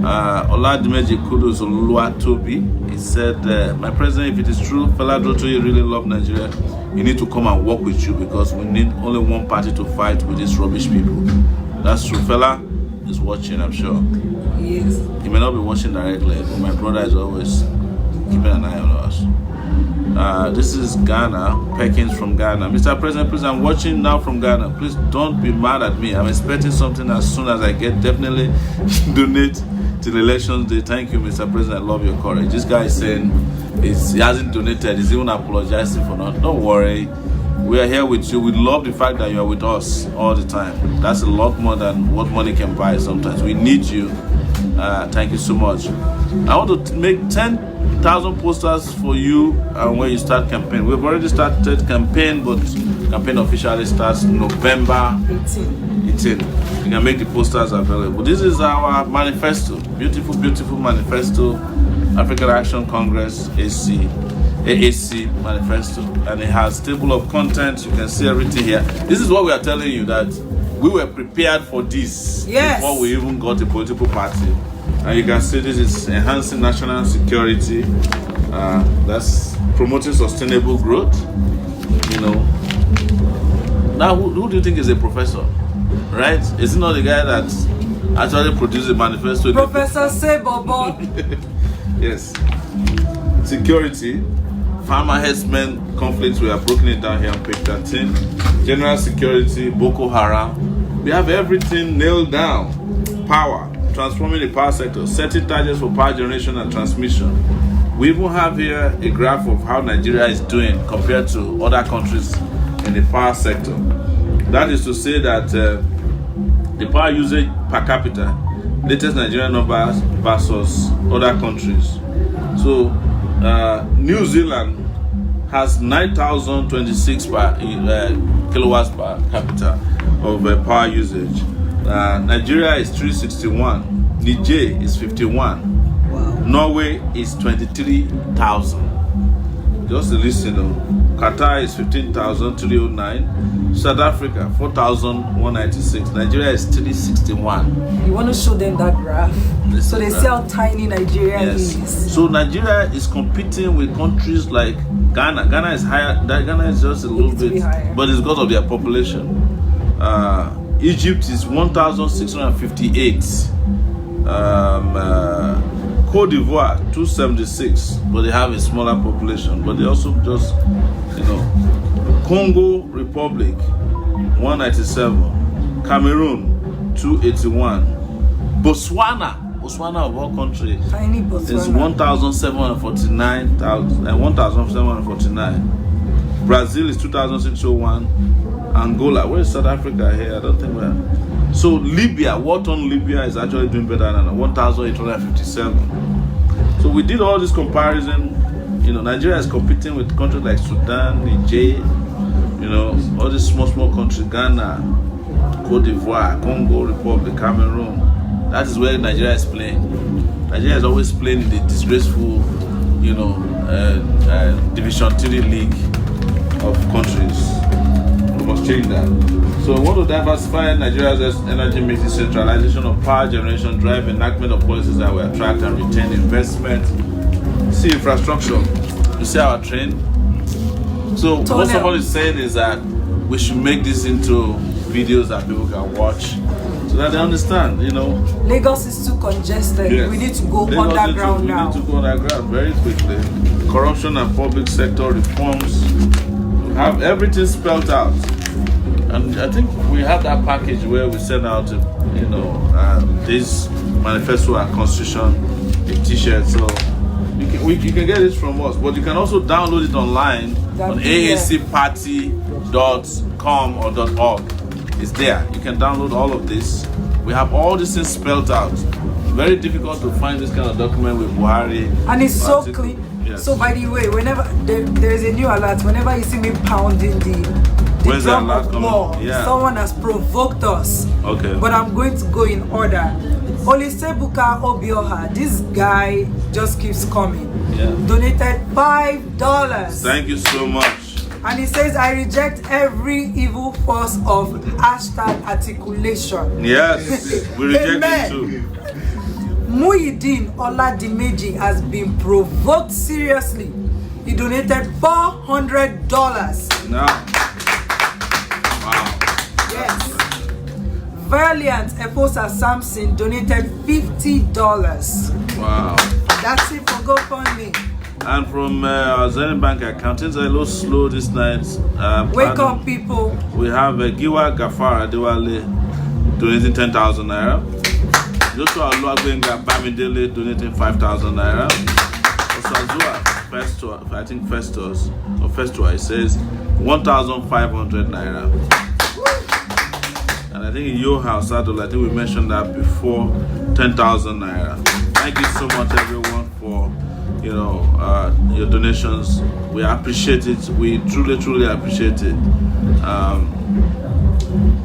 Oladimeji Kudos Oluwatobi, he said, my president, if it is true, Fela Durotoye really love Nigeria, you need to come and work with you because we need only one party to fight with these rubbish people. That's true. Fela is watching, I'm sure. Yes. He may not be watching directly, but my brother is always keeping an eye on us. This is Ghana, Perkins from Ghana. Mr. President, please, I'm watching now from Ghana. Please don't be mad at me. I'm expecting something as soon as I get. Definitely donate till elections day. Thank you, Mr. President. I love your courage. This guy is saying he hasn't donated. He's even apologizing for not. Don't worry. We are here with you. We love the fact that you are with us all the time. That's a lot more than what money can buy sometimes. We need you. Thank you so much. I want to make 10,000 posters for you when you start campaign. We've already started campaign, but campaign officially starts November 18. You can make the posters available. This is our manifesto. Beautiful, beautiful manifesto. African Action Congress AAC manifesto. And it has table of contents. You can see everything here. This is what we are telling you, that we were prepared for this before we even got a political party. And you can see this is enhancing national security. That's promoting sustainable growth. Now, who do you think is a professor? Right? Is it not the guy that actually produced the manifesto? Professor Sebobo. Yes. Security. Farmer herdsmen conflicts. We have broken it down here on page 13. General security. Boko Haram. We have everything nailed down. Power. Transforming the power sector. Setting targets for power generation and transmission. We even have here a graph of how Nigeria is doing compared to other countries in the power sector. That is to say that the power usage per capita, latest Nigerian numbers versus other countries. So New Zealand has 9,026 kilowatts per capita of power usage. Nigeria is 361. Niger is 51. Wow. Norway is 23,000. Just to listen, Qatar is 15,309. South Africa 4,196. Nigeria is 361. You want to show them that graph so they see how tiny Nigeria is. So Nigeria is competing with countries like Ghana. Ghana is higher. Ghana is just a little bit, but it's because of their population. Egypt is 1,658. Cote d'Ivoire 276, but they have a smaller population. But they also just, Congo Republic 197, Cameroon 281, Botswana of all countries Tiny Botswana is 1,749. Brazil is 2,601. Angola, where is South Africa here? I don't think we're. So Libya, what on Libya is actually doing better than 1,857. So we did all this comparison. You know, Nigeria is competing with countries like Sudan, Niger, you know, all these small countries, Ghana, Cote d'Ivoire, Congo Republic, Cameroon. That is where Nigeria is playing. Nigeria is always playing in the disgraceful, you know, Division 3 league of countries. We must change that. So we want to diversify Nigeria's energy mix, decentralization of power generation, drive enactment of policies that will attract and retain investment. See infrastructure. You see our train. So what someone is saying is that we should make this into videos that people can watch, so that they understand. You know, Lagos is too congested. Yes. We need to go Lagos underground now. We need to go underground very quickly. Corruption and public sector reforms. We have everything spelled out, and I think we have that package where we send out, you know, this manifesto and constitution, a T-shirt. So you can get it from us, but you can also download it online on aacparty.com or .org. It's there. You can download all of this. We have all these things spelled out. Very difficult to find this kind of document with Buhari. And it's so clean. Yes. So by the way, whenever there is a new alert, whenever you see me pounding the Where's the drum alert of coming? war, Yeah. someone has provoked us. Okay. But I'm going to go in order. Olisebuka Obioha, this guy just keeps coming. Yeah. Donated $5. Thank you so much. And he says, I reject every evil force of #articulation. Yes, we reject Amen. it too. Muhyiddin Oladimeji has been provoked seriously. He donated $400. Now, wow. Yes. Valiant Eposa Samson donated $50. Wow. That's it for GoFundMe. And from our Zenith Bank account, things are a little slow this night. Wake up, people. We have Giwa Gafara Dewale donating 10,000 naira. Joshua Oluwagbenga Bamidele donating 5,000 naira. Osazua Festua, I think Festus, or Festua, it says 1,500 naira. And I think in your house, Adol, I think we mentioned that before, 10,000 naira. Thank you so much, everyone, for your donations. We appreciate it. We truly appreciate it.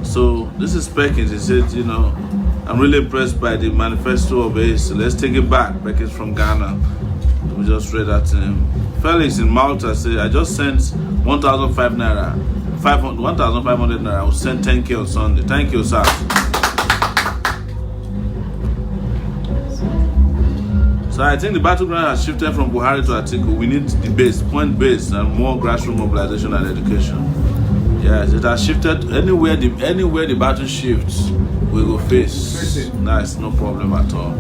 So this is Perkins. He said, I'm really impressed by the manifesto of ACE. Let's take it back. Perkins from Ghana. We just read that to him. Felix in Malta said, I just sent 1,500 naira. 1,500 naira. I will send 10K on Sunday. Thank you, sir. So I think the battleground has shifted from Buhari to Atiku. We need debates, point-based, and more grassroots mobilization and education. Yes, it has shifted. Anywhere the battle shifts, we will face. Nice, no problem at all.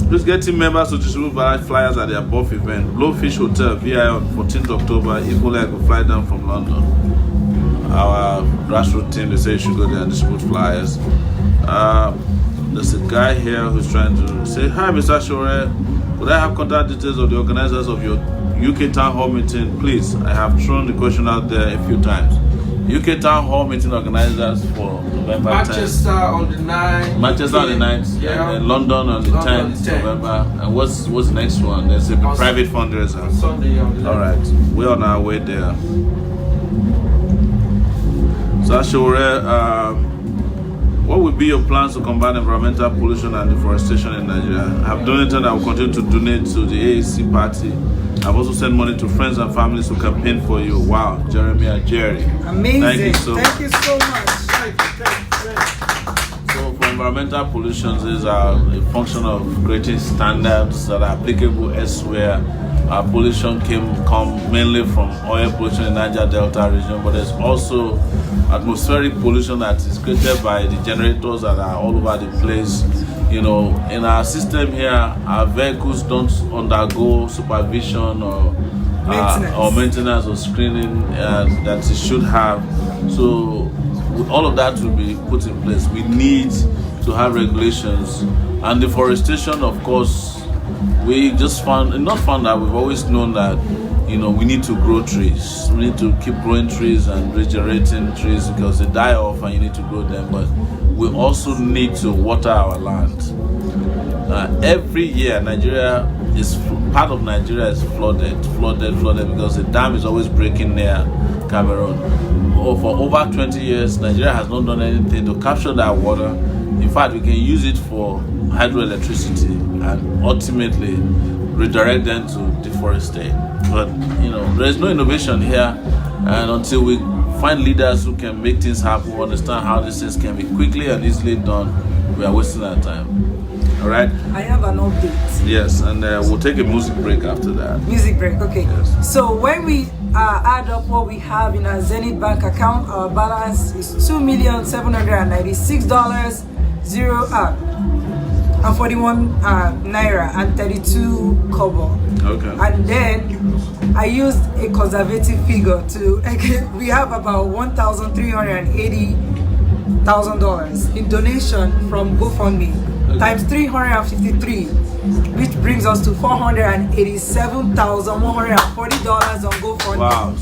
Please get team members to distribute flyers at the above event. Blowfish Hotel, VI on 14th October. Equally, I could fly down from London. Our grassroots team, they say you should go there and distribute flyers. There's a guy here who's trying to say, hi, Mr. Sowore. Would I have contact details of the organizers of your UK Town Hall meeting? Please, I have thrown the question out there a few times. UK Town Hall meeting organizers for November 10th. Manchester on the 9th. Manchester on the 9th, yeah. And London on the 10th November. And what's the next one? There's a private fundraiser. On Sunday on the 11th. Alright, we're on our way there. So Sowore, what will be your plans to combat environmental pollution and deforestation in Nigeria? I have donated and I will continue to donate to the AAC party. I've also sent money to friends and families who campaign for you. Wow, Jeremy and Jerry. Amazing. Thank you so Thank you so much. So for environmental pollution is a function of creating standards that are applicable elsewhere. Our pollution come mainly from oil pollution in Niger Delta region, but there's also atmospheric pollution that is created by the generators that are all over the place. In our system here, our vehicles don't undergo supervision or maintenance or screening that it should have. So all of that will be put in place. We need to have regulations, and deforestation, of course, we just not found that, we've always known that, you know, we need to grow trees. We need to keep growing trees and regenerating trees because they die off and you need to grow them. But we also need to water our land. Every year, part of Nigeria is flooded because the dam is always breaking near Cameroon. For over 20 years, Nigeria has not done anything to capture that water. In fact, we can use it for hydroelectricity and ultimately redirect them to deforestation. But you know, there is no innovation here, and until we find leaders who can make things happen, who understand how these things can be quickly and easily done, we are wasting our time. All right. I have an update. Yes, and we'll take a music break after that. Music break, okay. Yes. So when we add up what we have in our Zenith Bank account, our balance is $2,796,041 naira and 32 kobo. Okay. And then I used a conservative figure we have about $1,380,000 in donation from GoFundMe. Times 353, which brings us to $487,140 on GoFundMe. Wow!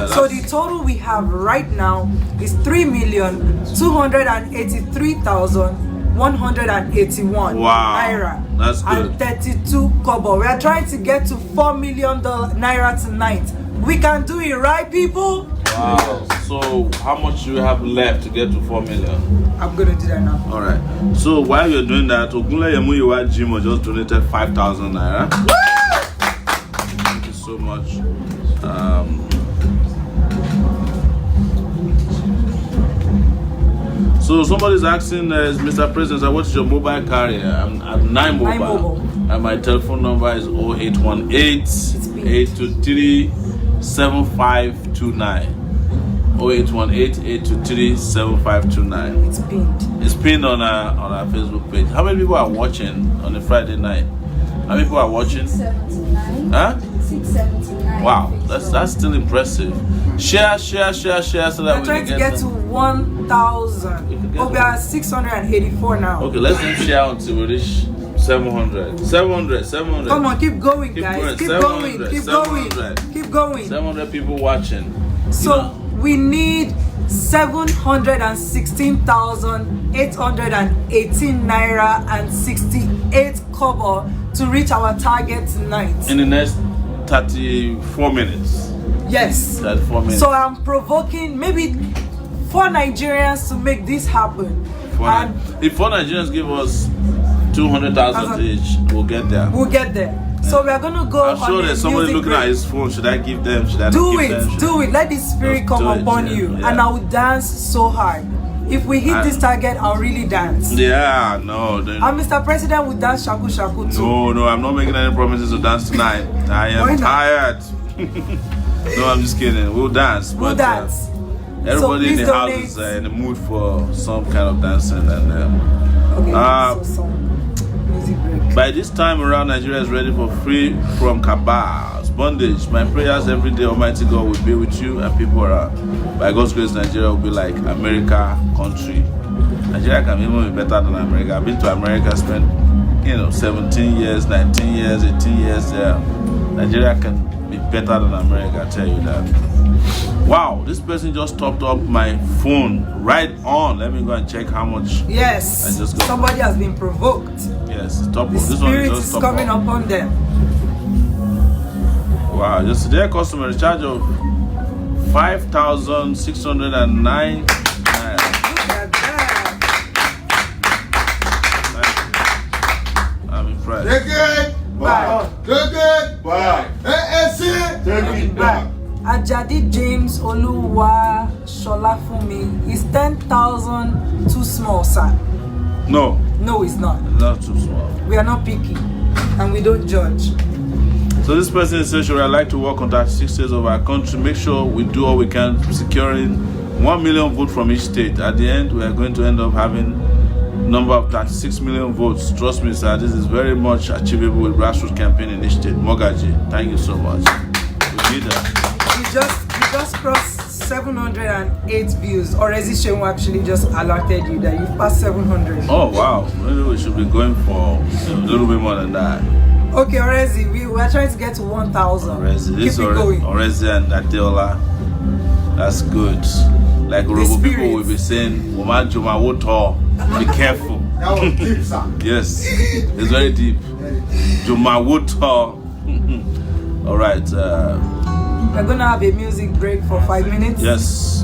So the total we have right now is $3,283,181 naira. That's good. And 32 kobo. We are trying to get to $4 million naira tonight. We can do it, right, people? Wow. So how much do you have left to get to 4 million? I'm gonna do that now. All right. So while you're doing that, Ogunle Yemuyiwa Jimo just donated 5,000 naira. Thank you so much. So somebody's asking, Mr. President, what is your mobile carrier? I'm at 9 Mobile. And my telephone number is 0818-823-7529. 0818-823-7529. It's pinned. It's pinned on our Facebook page. How many people are watching on a Friday night? How many people are watching? 679. Huh? 679. Wow, that's still impressive. Share so that We're trying to get to 1,000. We are 684 now. Okay, let's not share until we reach 700. 700. Come on, keep going, guys. Keep going. 700 people watching. So we need 716,818 naira and 68 kobo to reach our target tonight. In the next 34 minutes. Yes. 34 minutes. So I'm provoking maybe 4 Nigerians to make this happen. If 4 Nigerians give us 200,000 each, we'll get there. So we are gonna go. I'm sure there's somebody looking at his phone. Should I give them? Should I not give them? Do it. Let the spirit come upon you, and I will dance so hard. If we hit this target, I'll really dance. Yeah, no. And Mr. President will dance shaku shaku too. No, I'm not making any promises to dance tonight. I am tired. No, I'm just kidding. We'll dance. We'll dance. Everybody in the house is in the mood for some kind of dancing, and by this time around, Nigeria is ready for free from cabals, bondage. My prayers every day, Almighty God will be with you and people around. By God's grace, Nigeria will be like America country. Nigeria can even be better than America. I've been to America, spent 17 years, 19 years, 18 years there. Nigeria can be better than America, I tell you that. Wow, this person just topped up my phone right on. Let me go and check how much. Yes, I just got. Somebody has been provoked. Yes, it's top. The spirit is coming upon them. Wow, just their customer in charge of 5,609. Look at that. I'm impressed. Take it. Bye. Take it. Bye. Take it back. Ajadi James Oluwa Sholafumi is 10,000 too small, sir. No, it's not. it's not too small. We are not picky, and we don't judge. So this person says, should I like to work on 36 states of our country? Make sure we do all we can securing 1 million votes from each state. At the end, we are going to end up having number of 36 million votes. Trust me, sir, this is very much achievable with grassroots campaign in each state. Mogaji, thank you so much. We need that. You just crossed 708 views. Or Resistance actually just alerted you that you've passed 700. Oh wow, maybe we should be going for a little bit more than that. Okay, Orezi, we are trying to get to 1,000. Orezi. This Keep it going. Orezi and Adeola. That's good. Like Robo people will be saying, Woman Juma Woto, be careful. That was deep, sir. Yes, it's very deep. Juma Woto. All right. We're gonna have a music break for 5 minutes. Yes.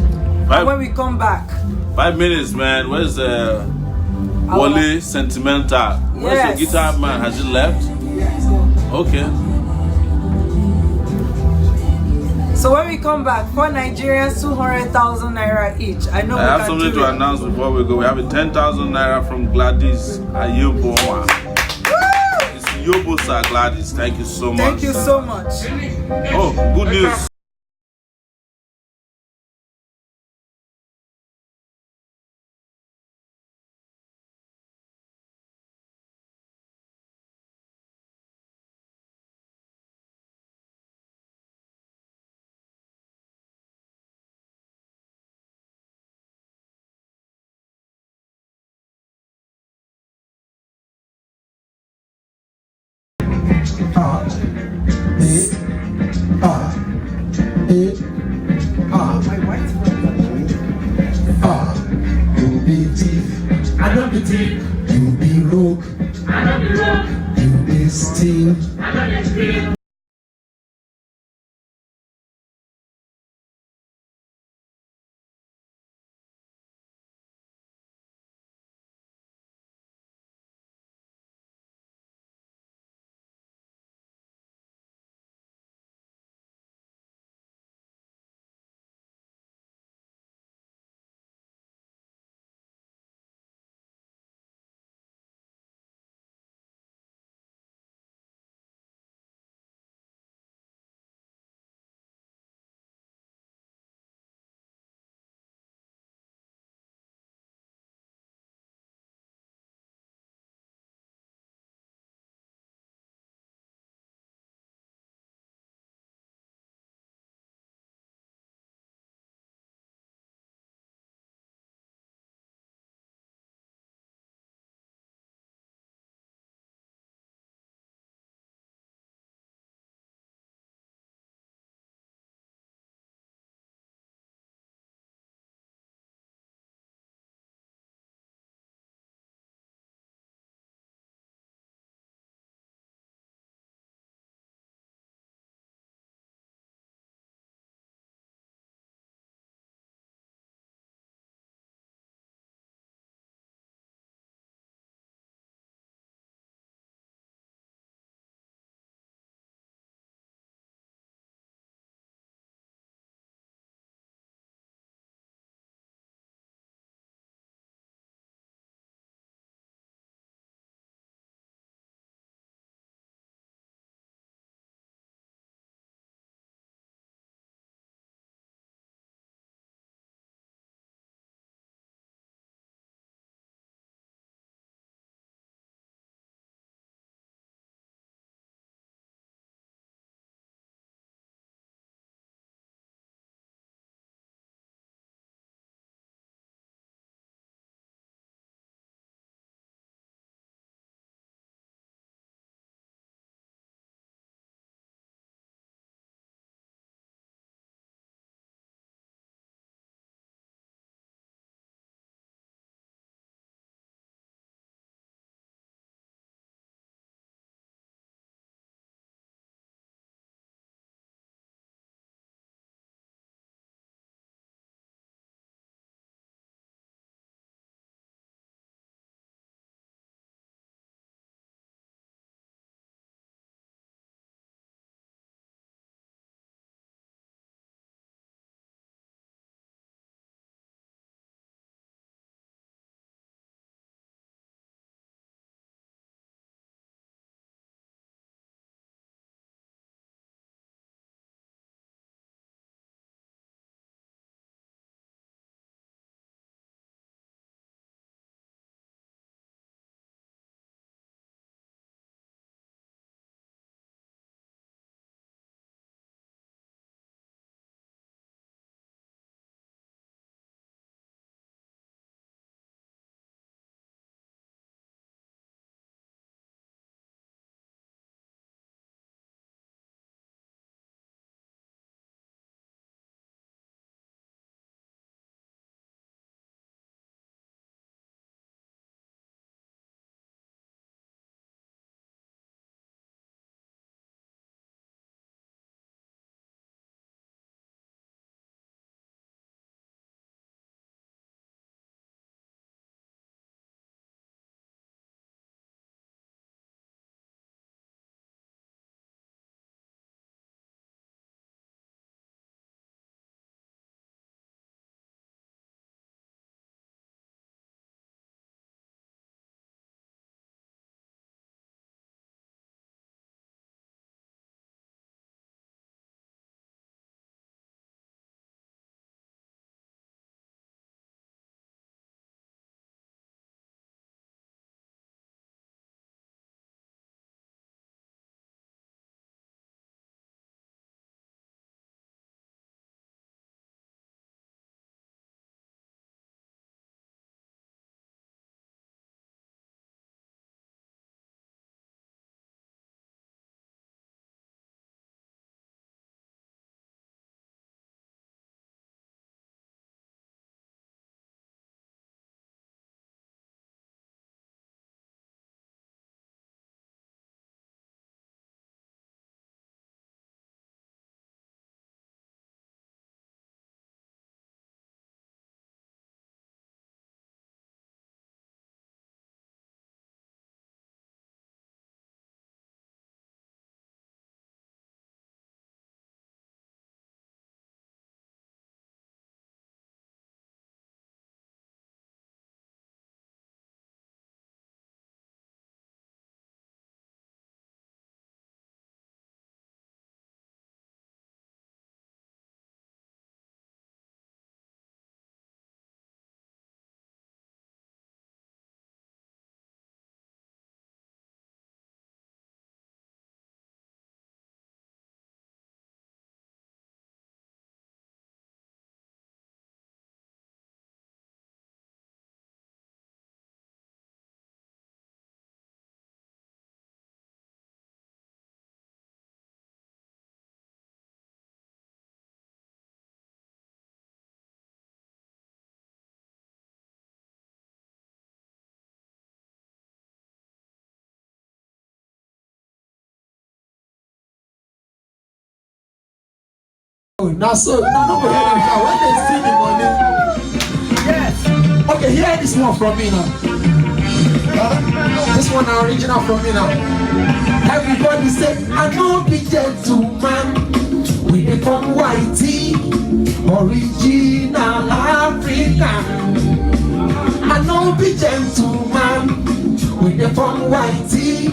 And when we come back, 5 minutes, man. Where's Wale Sentimental? Where's Yes. the guitar man? Has he left? Okay. so when we come back, for Nigerians, 200,000 naira each. I know I we have can something do to it. announce before we go. We have a 10,000 naira from Gladys Ayobowa. It's Yobo sir, Gladys. Thank you so much. Thank you so much. Oh, good news. You be thief, I don't be thief. You be rogue, I don't be rogue. You be steal, I don't be steal. Now so now no go hear them shout when they see the money. Yes. Okay, hear this one from me now. This one are original from me now. Everybody say I know be gentleman. We dey from whitey, original African. I know be gentleman. We dey from whitey,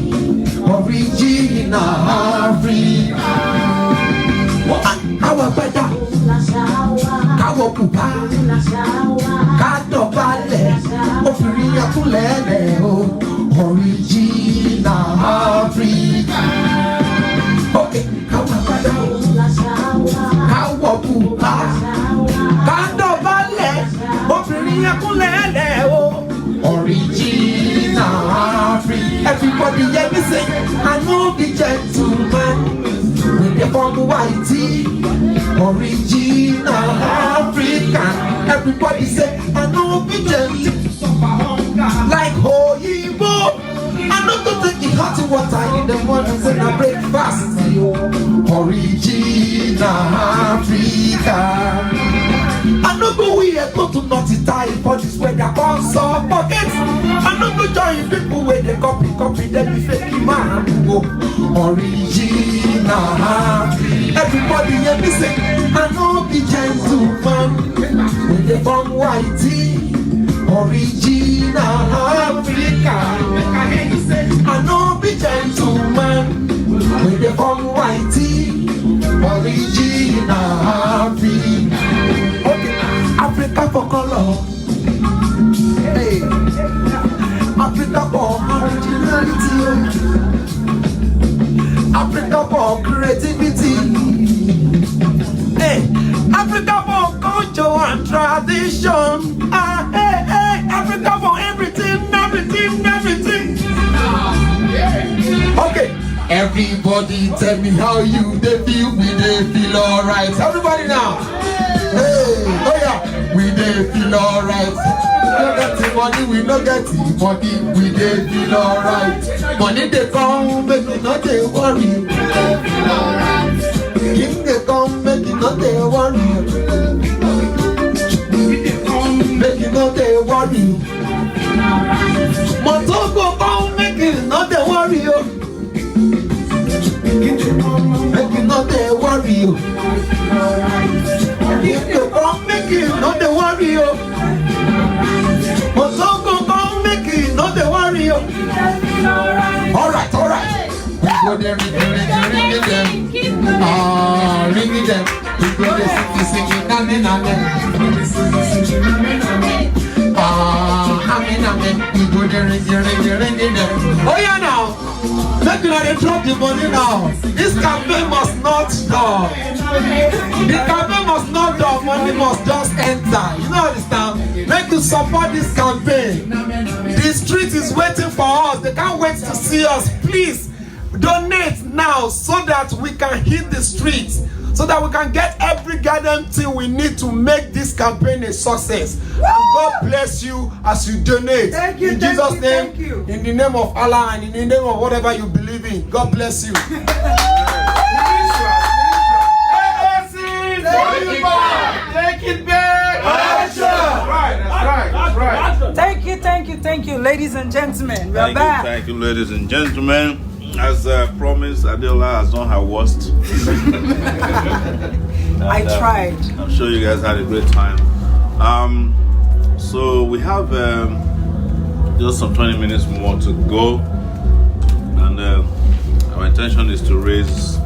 original African. Our brother, our pupa, Kadobale, Ofiria Kulele, original Africa. Okay, our brother, our pupa, Kadobale, Ofiria Kulele, original Africa. Everybody, let me sing. I know the gentleman. With the from whitey, original African. Everybody say, I know be gentle. Like Hoyibo. I know to take the hot water in the morning when I breakfast. Original African. I know go we go to naughty time for this weather also pockets. I know go join people where they copy, them be fake man. Original African. Everybody hear me say, I know be gentleman. When they from whitey, original African. I know be gentleman. When they from whitey, original African. Okay, Africa for color. Hey, Africa for originality. Africa for creativity. Hey, Africa for culture and tradition. Hey, Africa for everything. Okay, everybody tell me how you they feel. We they feel alright. Everybody now. Hey, oh yeah, we they feel alright. We no get the money, we no get the money, we dey feel alright. Money they come, make you not they worry. King they come, make you not they worry. Make you not they worry. Motogo come, make you not they worry. Make you not they worry. If you come, make you not they worry. Motogo come, make you not they worry. Alright. We go there, ring them. Ring them. We go there, singing, amen. Amen. We go there, ring them. Oh yeah now. Make you not drop the money now. This campaign must not stop. The campaign must not stop. Money must just enter. You know understand? Make you support this campaign. The street is waiting for us. They can't wait to see us. Please donate now so that we can hit the streets, so that we can get every goddamn thing we need to make this campaign a success. And God bless you as you donate. Thank you, in Jesus' name, thank you. in the name of Allah and in the name of whatever you believe in. God bless you. Take it back. That's right. Thank you, ladies and gentlemen. We are back. Thank you, ladies and gentlemen. As promised, Adela has done her worst. I tried. I'm sure you guys had a great time. So we have just some 20 minutes more to go, and our intention is to raise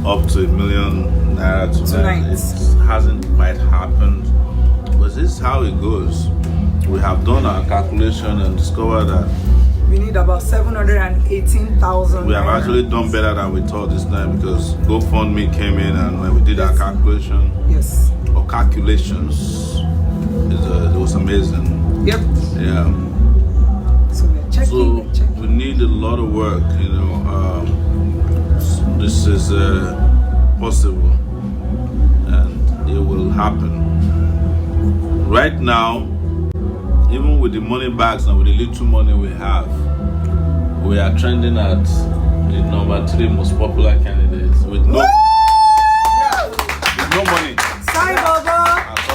up to $1 million tonight. It hasn't quite happened, but this is how it goes. We have done our calculation and discovered that We need about 718,000. we have actually done better than we thought this time, because GoFundMe came in, and when we did our calculation, Yes. or calculations, it was amazing. Yep. Yeah. So we're checking. So we need a lot of work, you know. This is possible, and it will happen. Right now, even with the money bags and with the little money we have, we are trending at the number 3 most popular candidates with no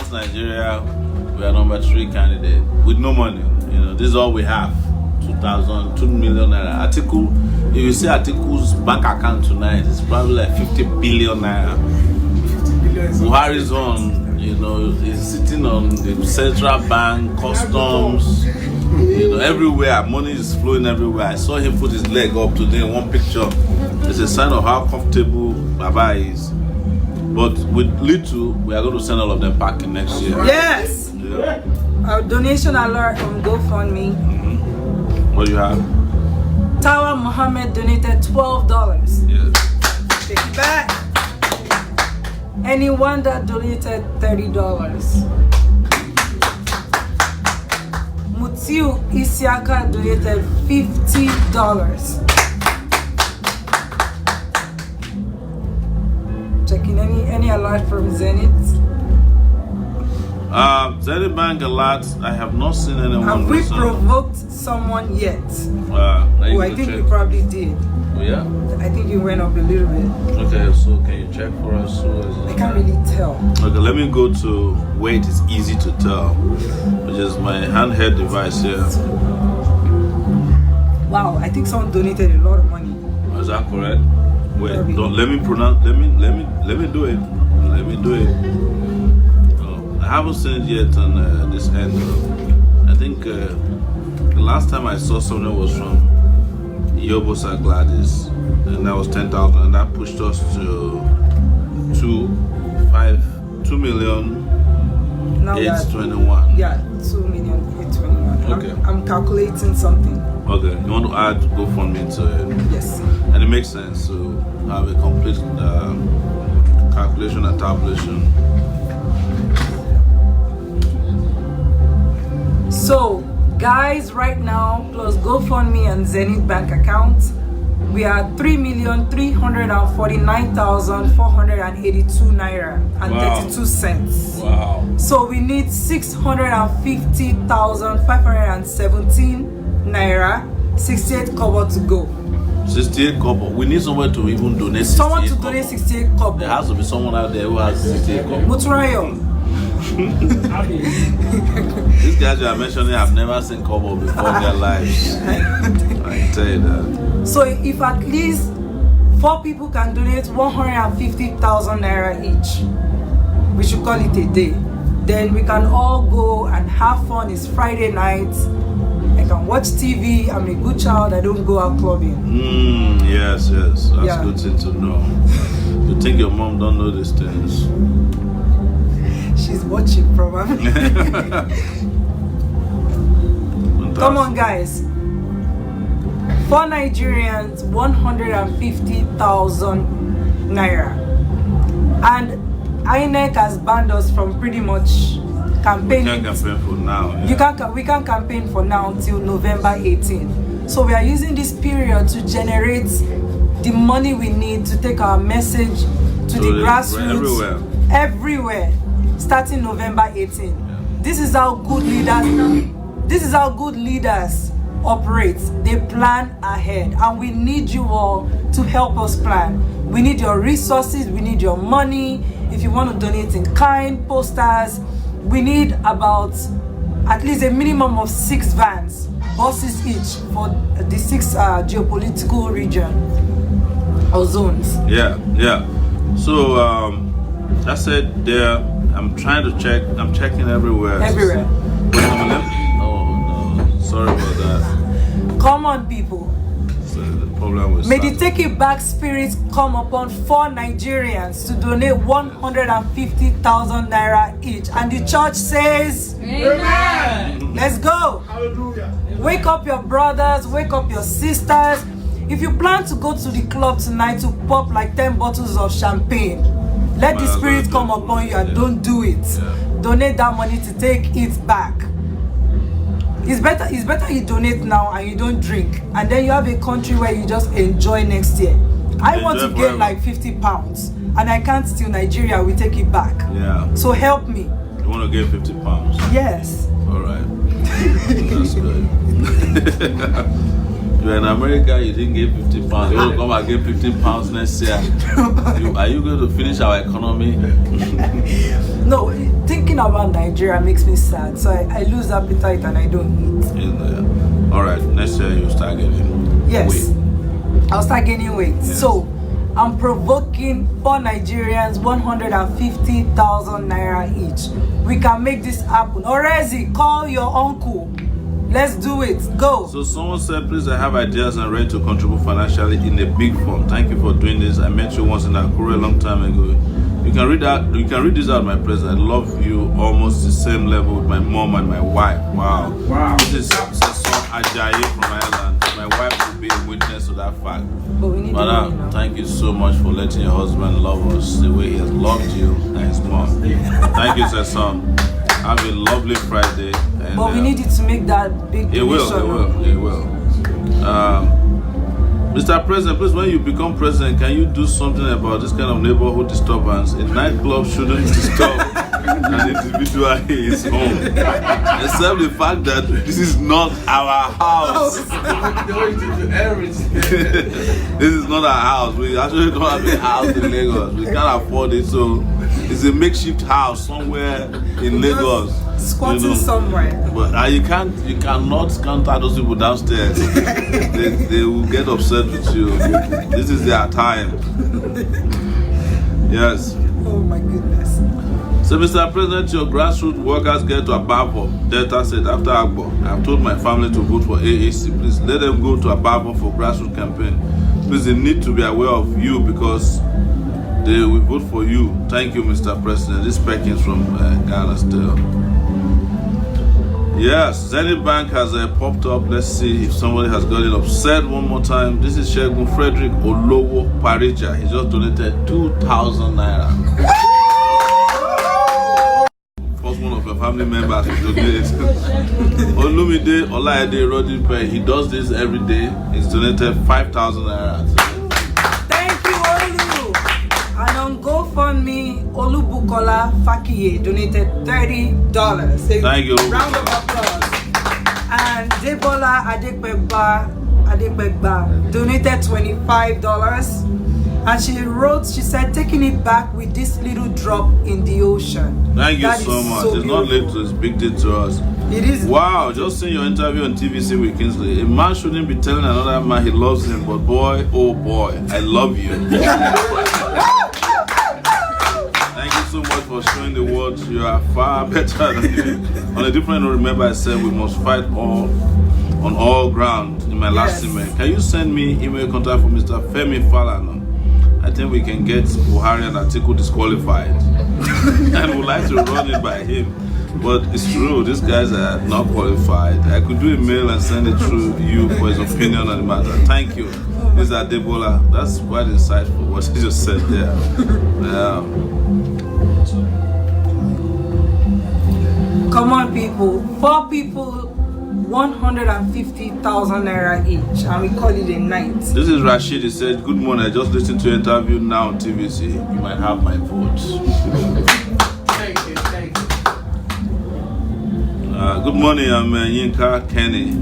across Nigeria, we are number 3 candidate with no money. You know, this is all we have. 2 million naira. Atiku, if you see Atiku's bank account tonight, it's probably like 50 billion naira. Buhari's on, you know, he's sitting on the central bank, customs, you know, everywhere. Money is flowing everywhere. I saw him put his leg up today in one picture. It's a sign of how comfortable Baba is. But with little, we are going to send all of them packing next year. Yes. Yeah. Our donation alert on GoFundMe. What do you have? Tawa Muhammad donated $12. Yes. Take it back. Anyone that donated $30. Mutiu Isiaka donated $50. Checking any alert from Zenith. Zenith Bank alert. I have not seen anyone. Have we recently. provoked someone yet? Now you Oh, I go think check. we probably did. Oh, yeah. I think it went up a little bit. Okay, so can you check for us? Who is I it? can't really tell. Okay, let me go to where it is easy to tell, which is my handheld device here. Wow, I think someone donated a lot of money. Is that correct? Wait, Probably. don't let me pronounce. Let me do it. Let me do it. Oh, I haven't seen it yet on this end. I think the last time I saw something was from Yobosa Gladys, and that was 10,000, and that pushed us to 2,821,000. Yeah, 2,821,000. Okay. I'm calculating something. Okay, you want to add GoFundMe to it? Yes. And it makes sense to have a complete calculation and tabulation. So, guys, right now, plus GoFundMe and Zenith Bank account, we are 3,349,482 naira and Wow. 32 cents. Wow. So we need 650,517 naira, 68 kobo to go. 68 kobo. We need someone to even donate 68 Someone to kobo. donate 68 kobo. There has to be someone out there who has 68 kobo. Muturayo. These guys you are mentioning have never seen kobo before in their lives. I can tell you that. So if at least 4 people can donate 150,000 naira each, we should call it a day. Then we can all go and have fun. It's Friday night. I can watch TV. I'm a good child. I don't go out clubbing. Yes. That's Yeah. good thing to know. You think your mom don't know these things? She's watching probably. Come on, guys. For Nigerians, 150,000 naira. And INEC has banned us from pretty much We campaigning. can't campaign for now. We can't campaign for now until November 18. So we are using this period to generate the money we need to take our message to the grassroots everywhere, starting November 18. This is how good leaders operate. They plan ahead, and we need you all to help us plan. We need your resources, we need your money. If you want to donate in kind, posters, we need about at least a minimum of 6 vans, buses each for the 6 geopolitical region or zones. Yeah. So that's it there. I'm trying to check. I'm checking everywhere. Everywhere. Oh no, sorry about that. Come on, people. So the problem with May the Take It Back spirit come upon 4 Nigerians to donate 150,000 naira each. And the church says, Amen. Let's go. Hallelujah. Wake up your brothers, wake up your sisters. If you plan to go to the club tonight to pop like 10 bottles of champagne, let the spirit come upon you and don't do it. Donate that money to take it back. It's better you donate now and you don't drink, and then you have a country where you just enjoy next year. I want to get like 50 pounds and I can't steal Nigeria, we take it back. Yeah. So help me. You want to get 50 pounds? Yes. All right. That's good. You're in America, you didn't get 50 pounds. You will come and get 15 pounds next year. Are you going to finish our economy? No, thinking about Nigeria makes me sad. So I lose appetite and I don't eat. All right, next year you start getting Yes. weight. I'll start gaining weight. Yes. So I'm provoking 4 Nigerians 150,000 naira each. We can make this happen. Orezi, call your uncle. Let's do it. Go. So someone said, please, I have ideas and ready to contribute financially in a big form. Thank you for doing this. I met you once in Akure a long time ago. You can read that. You can read this out, my president. I love you almost the same level with my mom and my wife. Wow. Wow. This is Sesson Ajayi from Ireland. My wife will be a witness to that fact. But we need Madam, to know. thank you so much for letting your husband love us the way he has loved you and his mom. Thank you, Sesson. Have a lovely Friday. And, But we needed to make that big it will, donation. it will. Mr. President, please, when you become president, can you do something about this kind of neighborhood disturbance? A nightclub shouldn't disturb an individual in his home. Except the fact that this is not our house. The way to do everything. This is not our house. We actually don't have a house in Lagos. We can't afford it, so it's a makeshift house somewhere in Lagos. Squatting somewhere. But you cannot contact those people downstairs. they will get upset with you. This is their time. Yes. Oh my goodness. So, Mr. President, your grassroots workers get to Ababo, Delta State after Agbo. I've told my family to vote for AAC. Please let them go to Ababo for grassroots campaign. Please, they need to be aware of you because they will vote for you. Thank you, Mr. President. This Perkins from Ghana still. Yes, Zenith Bank has popped up. Let's see if somebody has got it upset one more time. This is Shegun Frederick Olowo Parija. He just donated 2,000 naira. First one of your family members to donate. Olumide Olaide Rodipe, he does this every day. He's donated 5,000 naira. Thank you, Olu. And on GoFundMe, Olubukola Fakiye donated $30. Thank you, Round of applause. And Debola Adekbegba donated $25. And she said, taking it back with this little drop in the ocean. Thank you That so is much. so It's not beautiful. late to it's big day to us. It is. Wow, just seeing your interview on TVC with Kingsley. A man shouldn't be telling another man he loves him, but boy, oh boy, I love you. Thank you so much for showing the world you are far better than you. On a different note, remember I said we must fight on all ground in my last Yes. email. Can you send me email contact for Mr. Femi Falana? I think we can get Buhari and Atiku disqualified. And we'd like to run it by him. But it's true, these guys are not qualified. I could do a mail and send it through you for his opinion on the matter. Thank you. Mr. Debola. That's quite insightful what he just said there. Come on, people. 4 people, 150,000 naira each, and we call it a night. This is Rashid. He said, good morning. I just listened to your interview now on TVC. You might have my vote. Thank you. Good morning. I'm Yinka Kenny.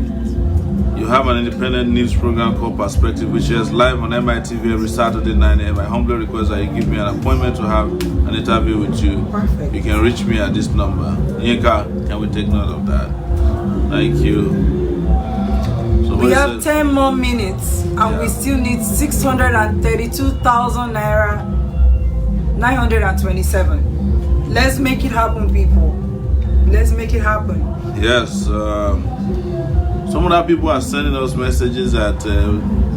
You have an independent news program called Perspective, which is live on MITV every Saturday 9 a.m. I humbly request that you give me an appointment to have an interview with you. Perfect. You can reach me at this number. Yinka, can we take note of that? Thank you. So We have 10 more minutes, and we still need 632,000 naira, 927. Let's make it happen, people. Let's make it happen. Yes. Some other people are sending us messages that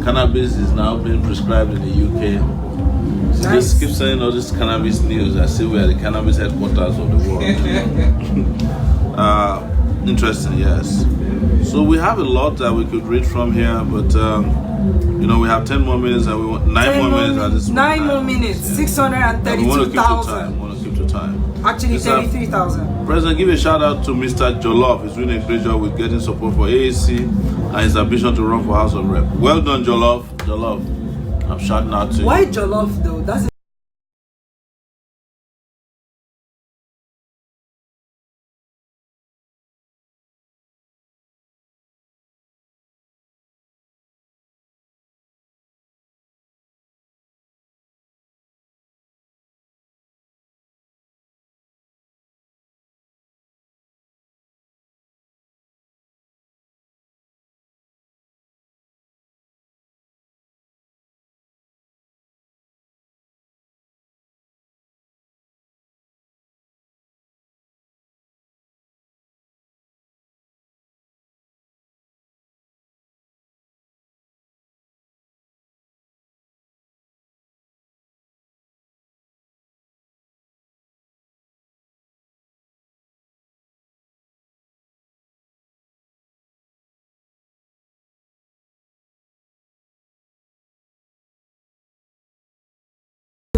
cannabis is now being prescribed in the UK. So Nice. just keep sending all this cannabis news. I see we are the cannabis headquarters of the world. Interesting, yes. So we have a lot that we could read from here, but we have 10 more minutes and we want 9 more minutes at this 9 more minutes, Yeah. And we want to keep to time. 632,000. We want to keep to time. Actually, Yes, sir. 33,000. President, give a shout out to Mr. Jollof. He's doing a great job with getting support for AAC and his ambition to run for House of Rep. Well done, Jollof. Jollof. I'm shouting out to you. Why jollof though? That's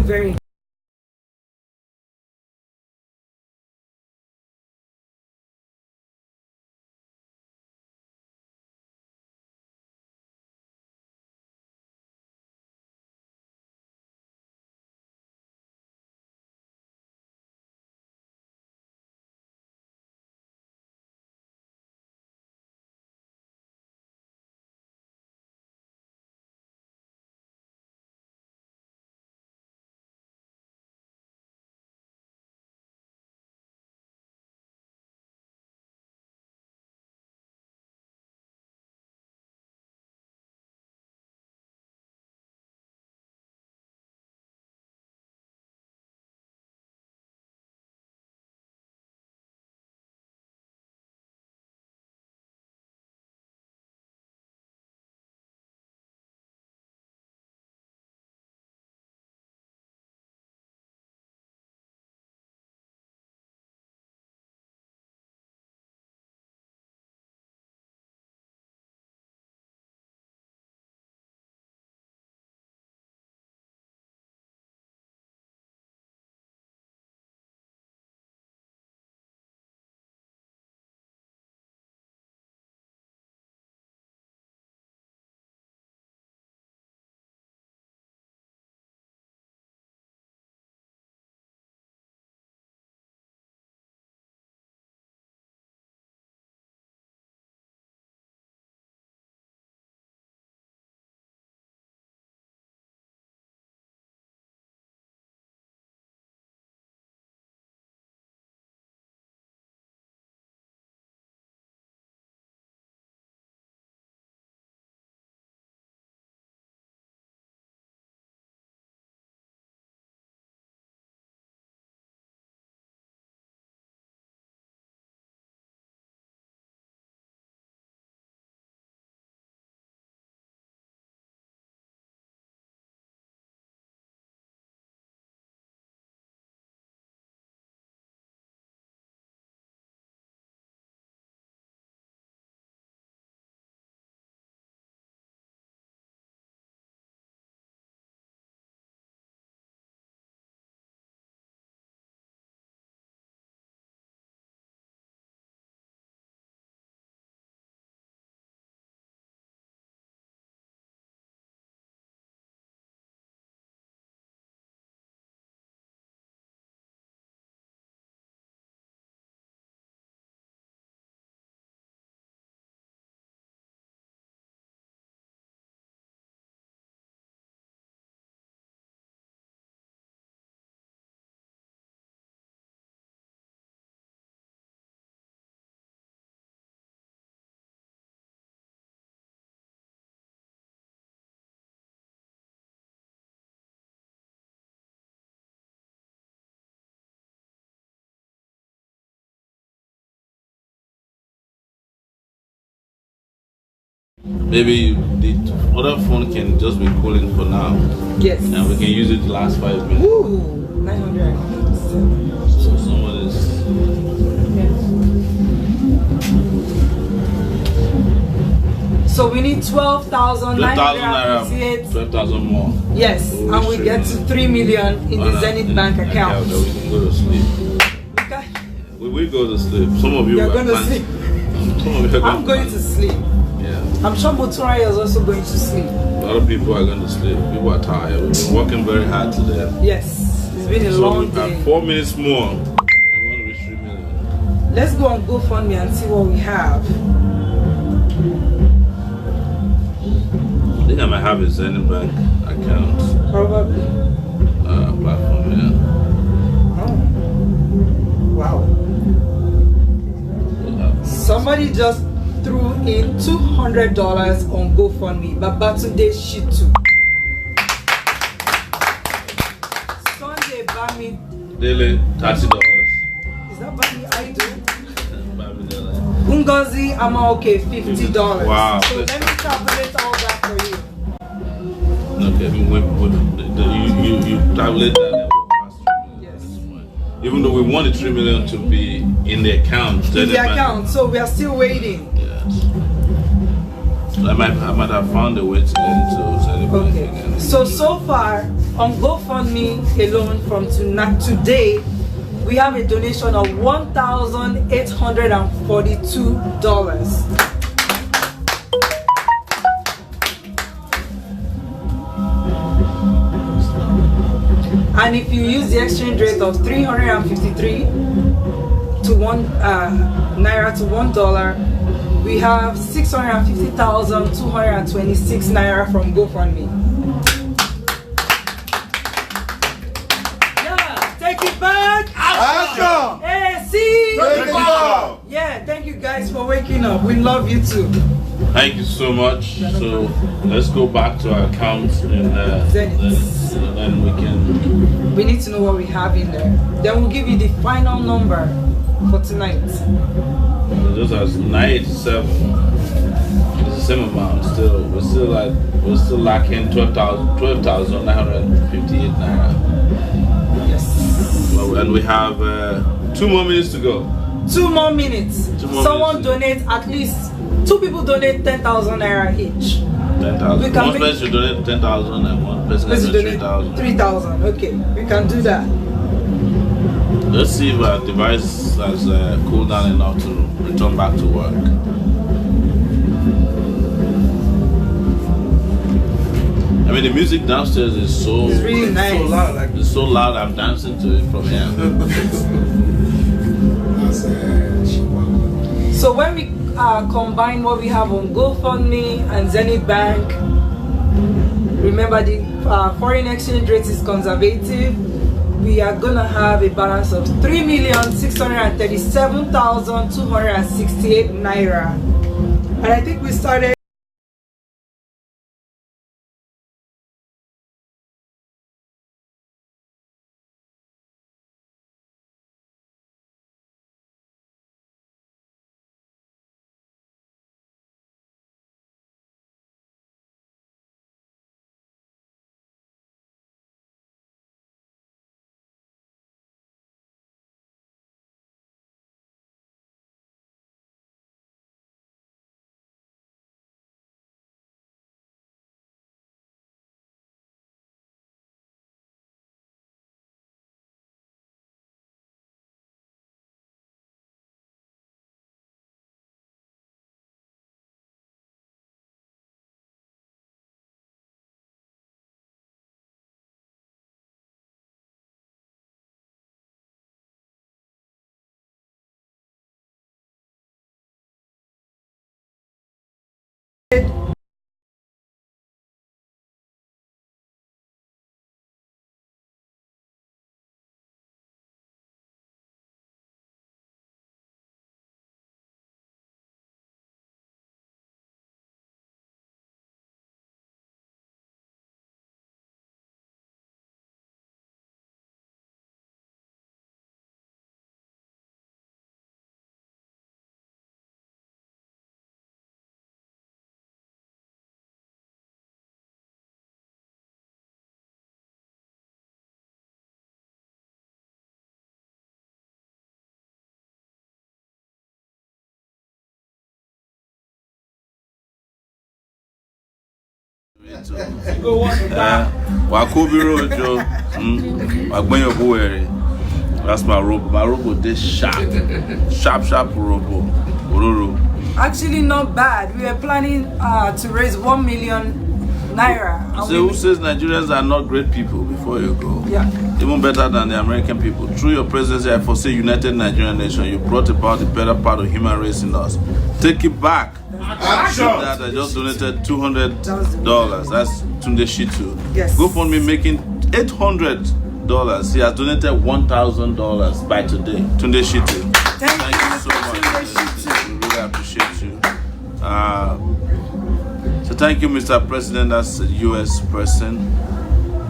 very Maybe the other phone can just be cooling for now, yes. and we can use it the last 5 minutes. Ooh, 900. So someone is. So we need 12,000 naira, 12,000 more. Yes, So and we get to 3 million in the Zenith Bank account. That we can go to sleep. Okay. We will go to sleep. Some of you You're are going to sleep. Some of you are I'm going to sleep. Yeah. I'm sure Muturai is also going to sleep. A lot of people are going to sleep. People are tired. We've been working very hard today. Yes, it's been a So long we've got day. 4 minutes more. And we want to reach 3 million. Let's go on GoFundMe and see what we have. I think I might have a Zenith Bank account. Probably. Platform, yeah. Oh. Wow. Somebody just threw in $200 on GoFundMe, but Batunde Shitu. Sunday Bami. Daily $30. Is that Bami I do? Ungozi Amaoke $50. Wow. So let me calculate all that for you. Okay, you tabulate that. Yes. Even though we want the 3 million to be in the account. In the account, so we are still waiting. Yes. I might have found a way to get into Zenith Bank Okay. again. So far, on GoFundMe alone from today, we have a donation of $1,842. And if you use the exchange rate of 353 to naira to $1, we have 650,226 naira from GoFundMe. Yeah, take it back. Action! Hey, see? Take it back. Yeah, thank you guys for waking up. We love you too. Thank you so much. So let's go back to our accounts and then we can. We need to know what we have in there. Then we'll give you the final number for tonight. Those are 987. It's the same amount. Still, we're still lacking 12,958 naira. Yes. Well, and we have 2 more minutes to go. 2 more minutes. 2 more Someone minutes. donate at least 2 people donate 10,000 naira each. 10,000. One person should donate 10,000 and one person Let's should donate 3,000. 3,000. Okay, we can do that. Let's see if our device has cooled down enough to return back to work. I mean, the music downstairs is so. It's really nice. So loud, like It's so loud. I'm dancing to it from here. So when we combine what we have on GoFundMe and Zenith Bank, remember the foreign exchange rate is conservative. We are gonna have a balance of 3,637,268 naira, and I think we started. Wakobi Rojo, Agbenyo Buwere. That's my robo. My robo this sharp robo. Ororo. Actually, not bad. We are planning to raise 1 million naira. So who says Nigerians are not great people before you go? Yeah. Even better than the American people. Through your presence here for say United Nigerian Nation, you brought about the better part of human race in us. Take it back. Action! That I just donated $200. That's Tunde Shitu. Yes. GoFundMe making $800. He has donated $1,000 by today. Tunde Shitu. Thank you so much. We really appreciate you. So thank you, Mr. President. That's a U.S. person.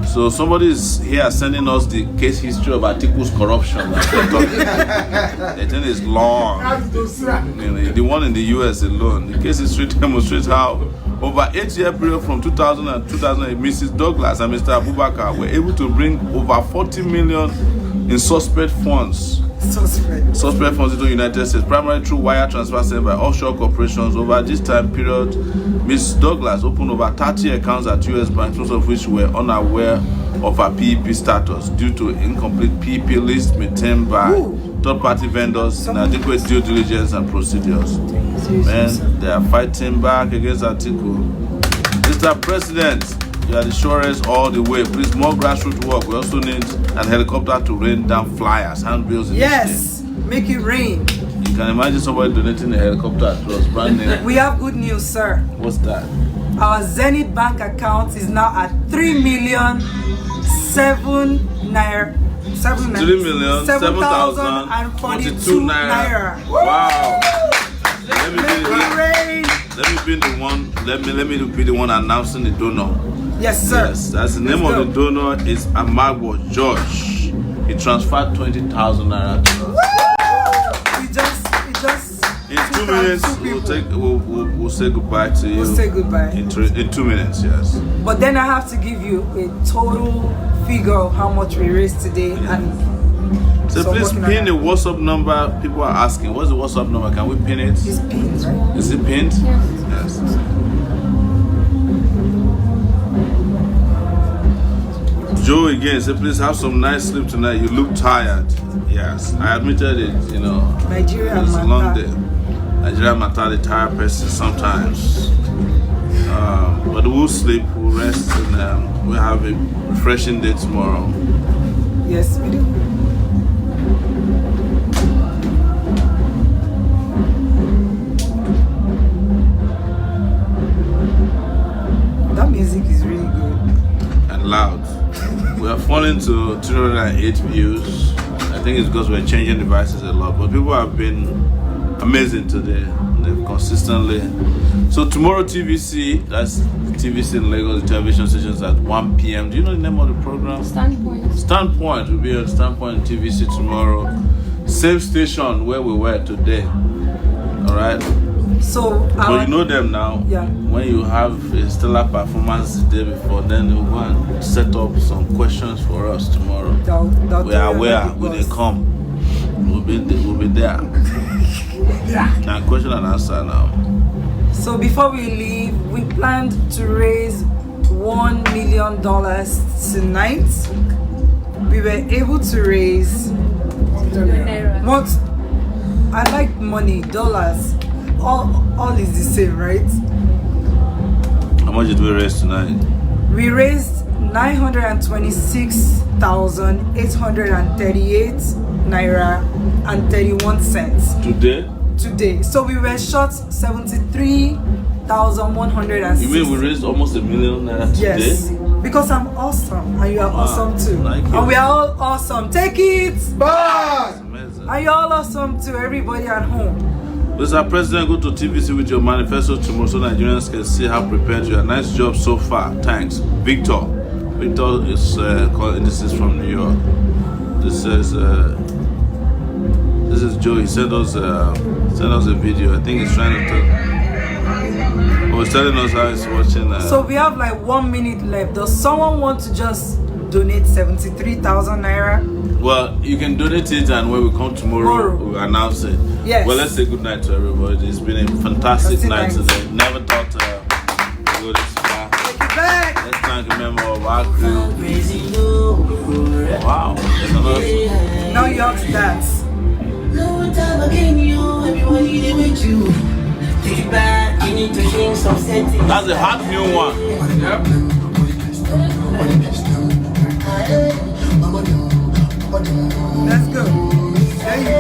So somebody is here sending us the case history of Atiku's corruption. The thing is long. The one in the U.S. alone. The case history demonstrates how over 8-year period from 2000 and 2008, Mrs. Douglas and Mr. Abubakar were able to bring over 40 million in suspect funds. Suspect funds into the United States, primarily through wire transfer sent by offshore corporations. Over this time period, Ms. Douglas opened over 30 accounts at U.S. banks, most of which were unaware of her PEP status due to incomplete PEP list maintained by third-party vendors, inadequate due diligence and procedures. Man, they are fighting back against Atiku. Mr. President, you are the surest all the way. Please, more grassroots work. We also need a helicopter to rain down flyers, handbills in Yes, make it rain. You can imagine somebody donating a helicopter to us, brand new. We have good news, sir. What's that? Our Zenith Bank account is now at 3,007,042 naira. Wow. Let me be the one announcing the donor. Yes, sir. Yes, that's the name of the donor is Amagbo George. He transferred 20,000 naira to us. In 2 minutes, we'll say goodbye to you. We'll say goodbye. In 2 minutes, yes. But then I have to give you a total figure of how much we raised today. And so please pin the WhatsApp number. People are asking, what's the WhatsApp number? Can we pin it? It's pinned, right? Is it pinned? Yes. Joe again said, please have some nice sleep tonight. You look tired. Yes, I admitted it, you know. Nigeria it's a matter. long day. Nigeria matter the tired person sometimes. But we'll sleep, we'll rest, and we'll have a refreshing day tomorrow. Yes, we do. That music is really good. And loud. We are falling to 208 views. I think it's because we're changing devices a lot, but people have been amazing today. They've consistently. So tomorrow TVC, that's TVC in Lagos, the television stations at 1 p.m. Do you know the name of the program? Standpoint will be on Standpoint TVC tomorrow. Same station where we were today. All right. So you know them now. Yeah. When you have a stellar performance the day before, then they'll go and set up some questions for us tomorrow. We are aware when they come. We'll be there. Now question and answer now. So before we leave, we planned to raise $1 million tonight. We were able to raise what? I like money, dollars. All is the same, right? How much did we raise tonight? We raised 926,838 naira and 31 cents. Today. So we were short 73,160. You mean we raised almost $1 million naira today? Yes. Because I'm awesome and you are awesome too. And we are all awesome. Take it! Boss! And you're all awesome too, everybody at home. Mr. President, go to TVC with your manifesto tomorrow so Nigerians can see how prepared you are. Nice job so far. Thanks. Victor is calling. This is from New York. This is Joe. He sent us a video. I think he's trying to tell. He's telling us how he's watching. So we have like 1 minute left. Does someone want to just donate 73,000 naira? Well, you can donate it, and when we come tomorrow, we'll announce it. Yes. Well, let's say good night to everybody. It's been a fantastic night today. Never thought to go this far. Take it back. Let's thank a member of our crew. Wow. Now you have to dance. That's a hot new one. Let's go. There you go.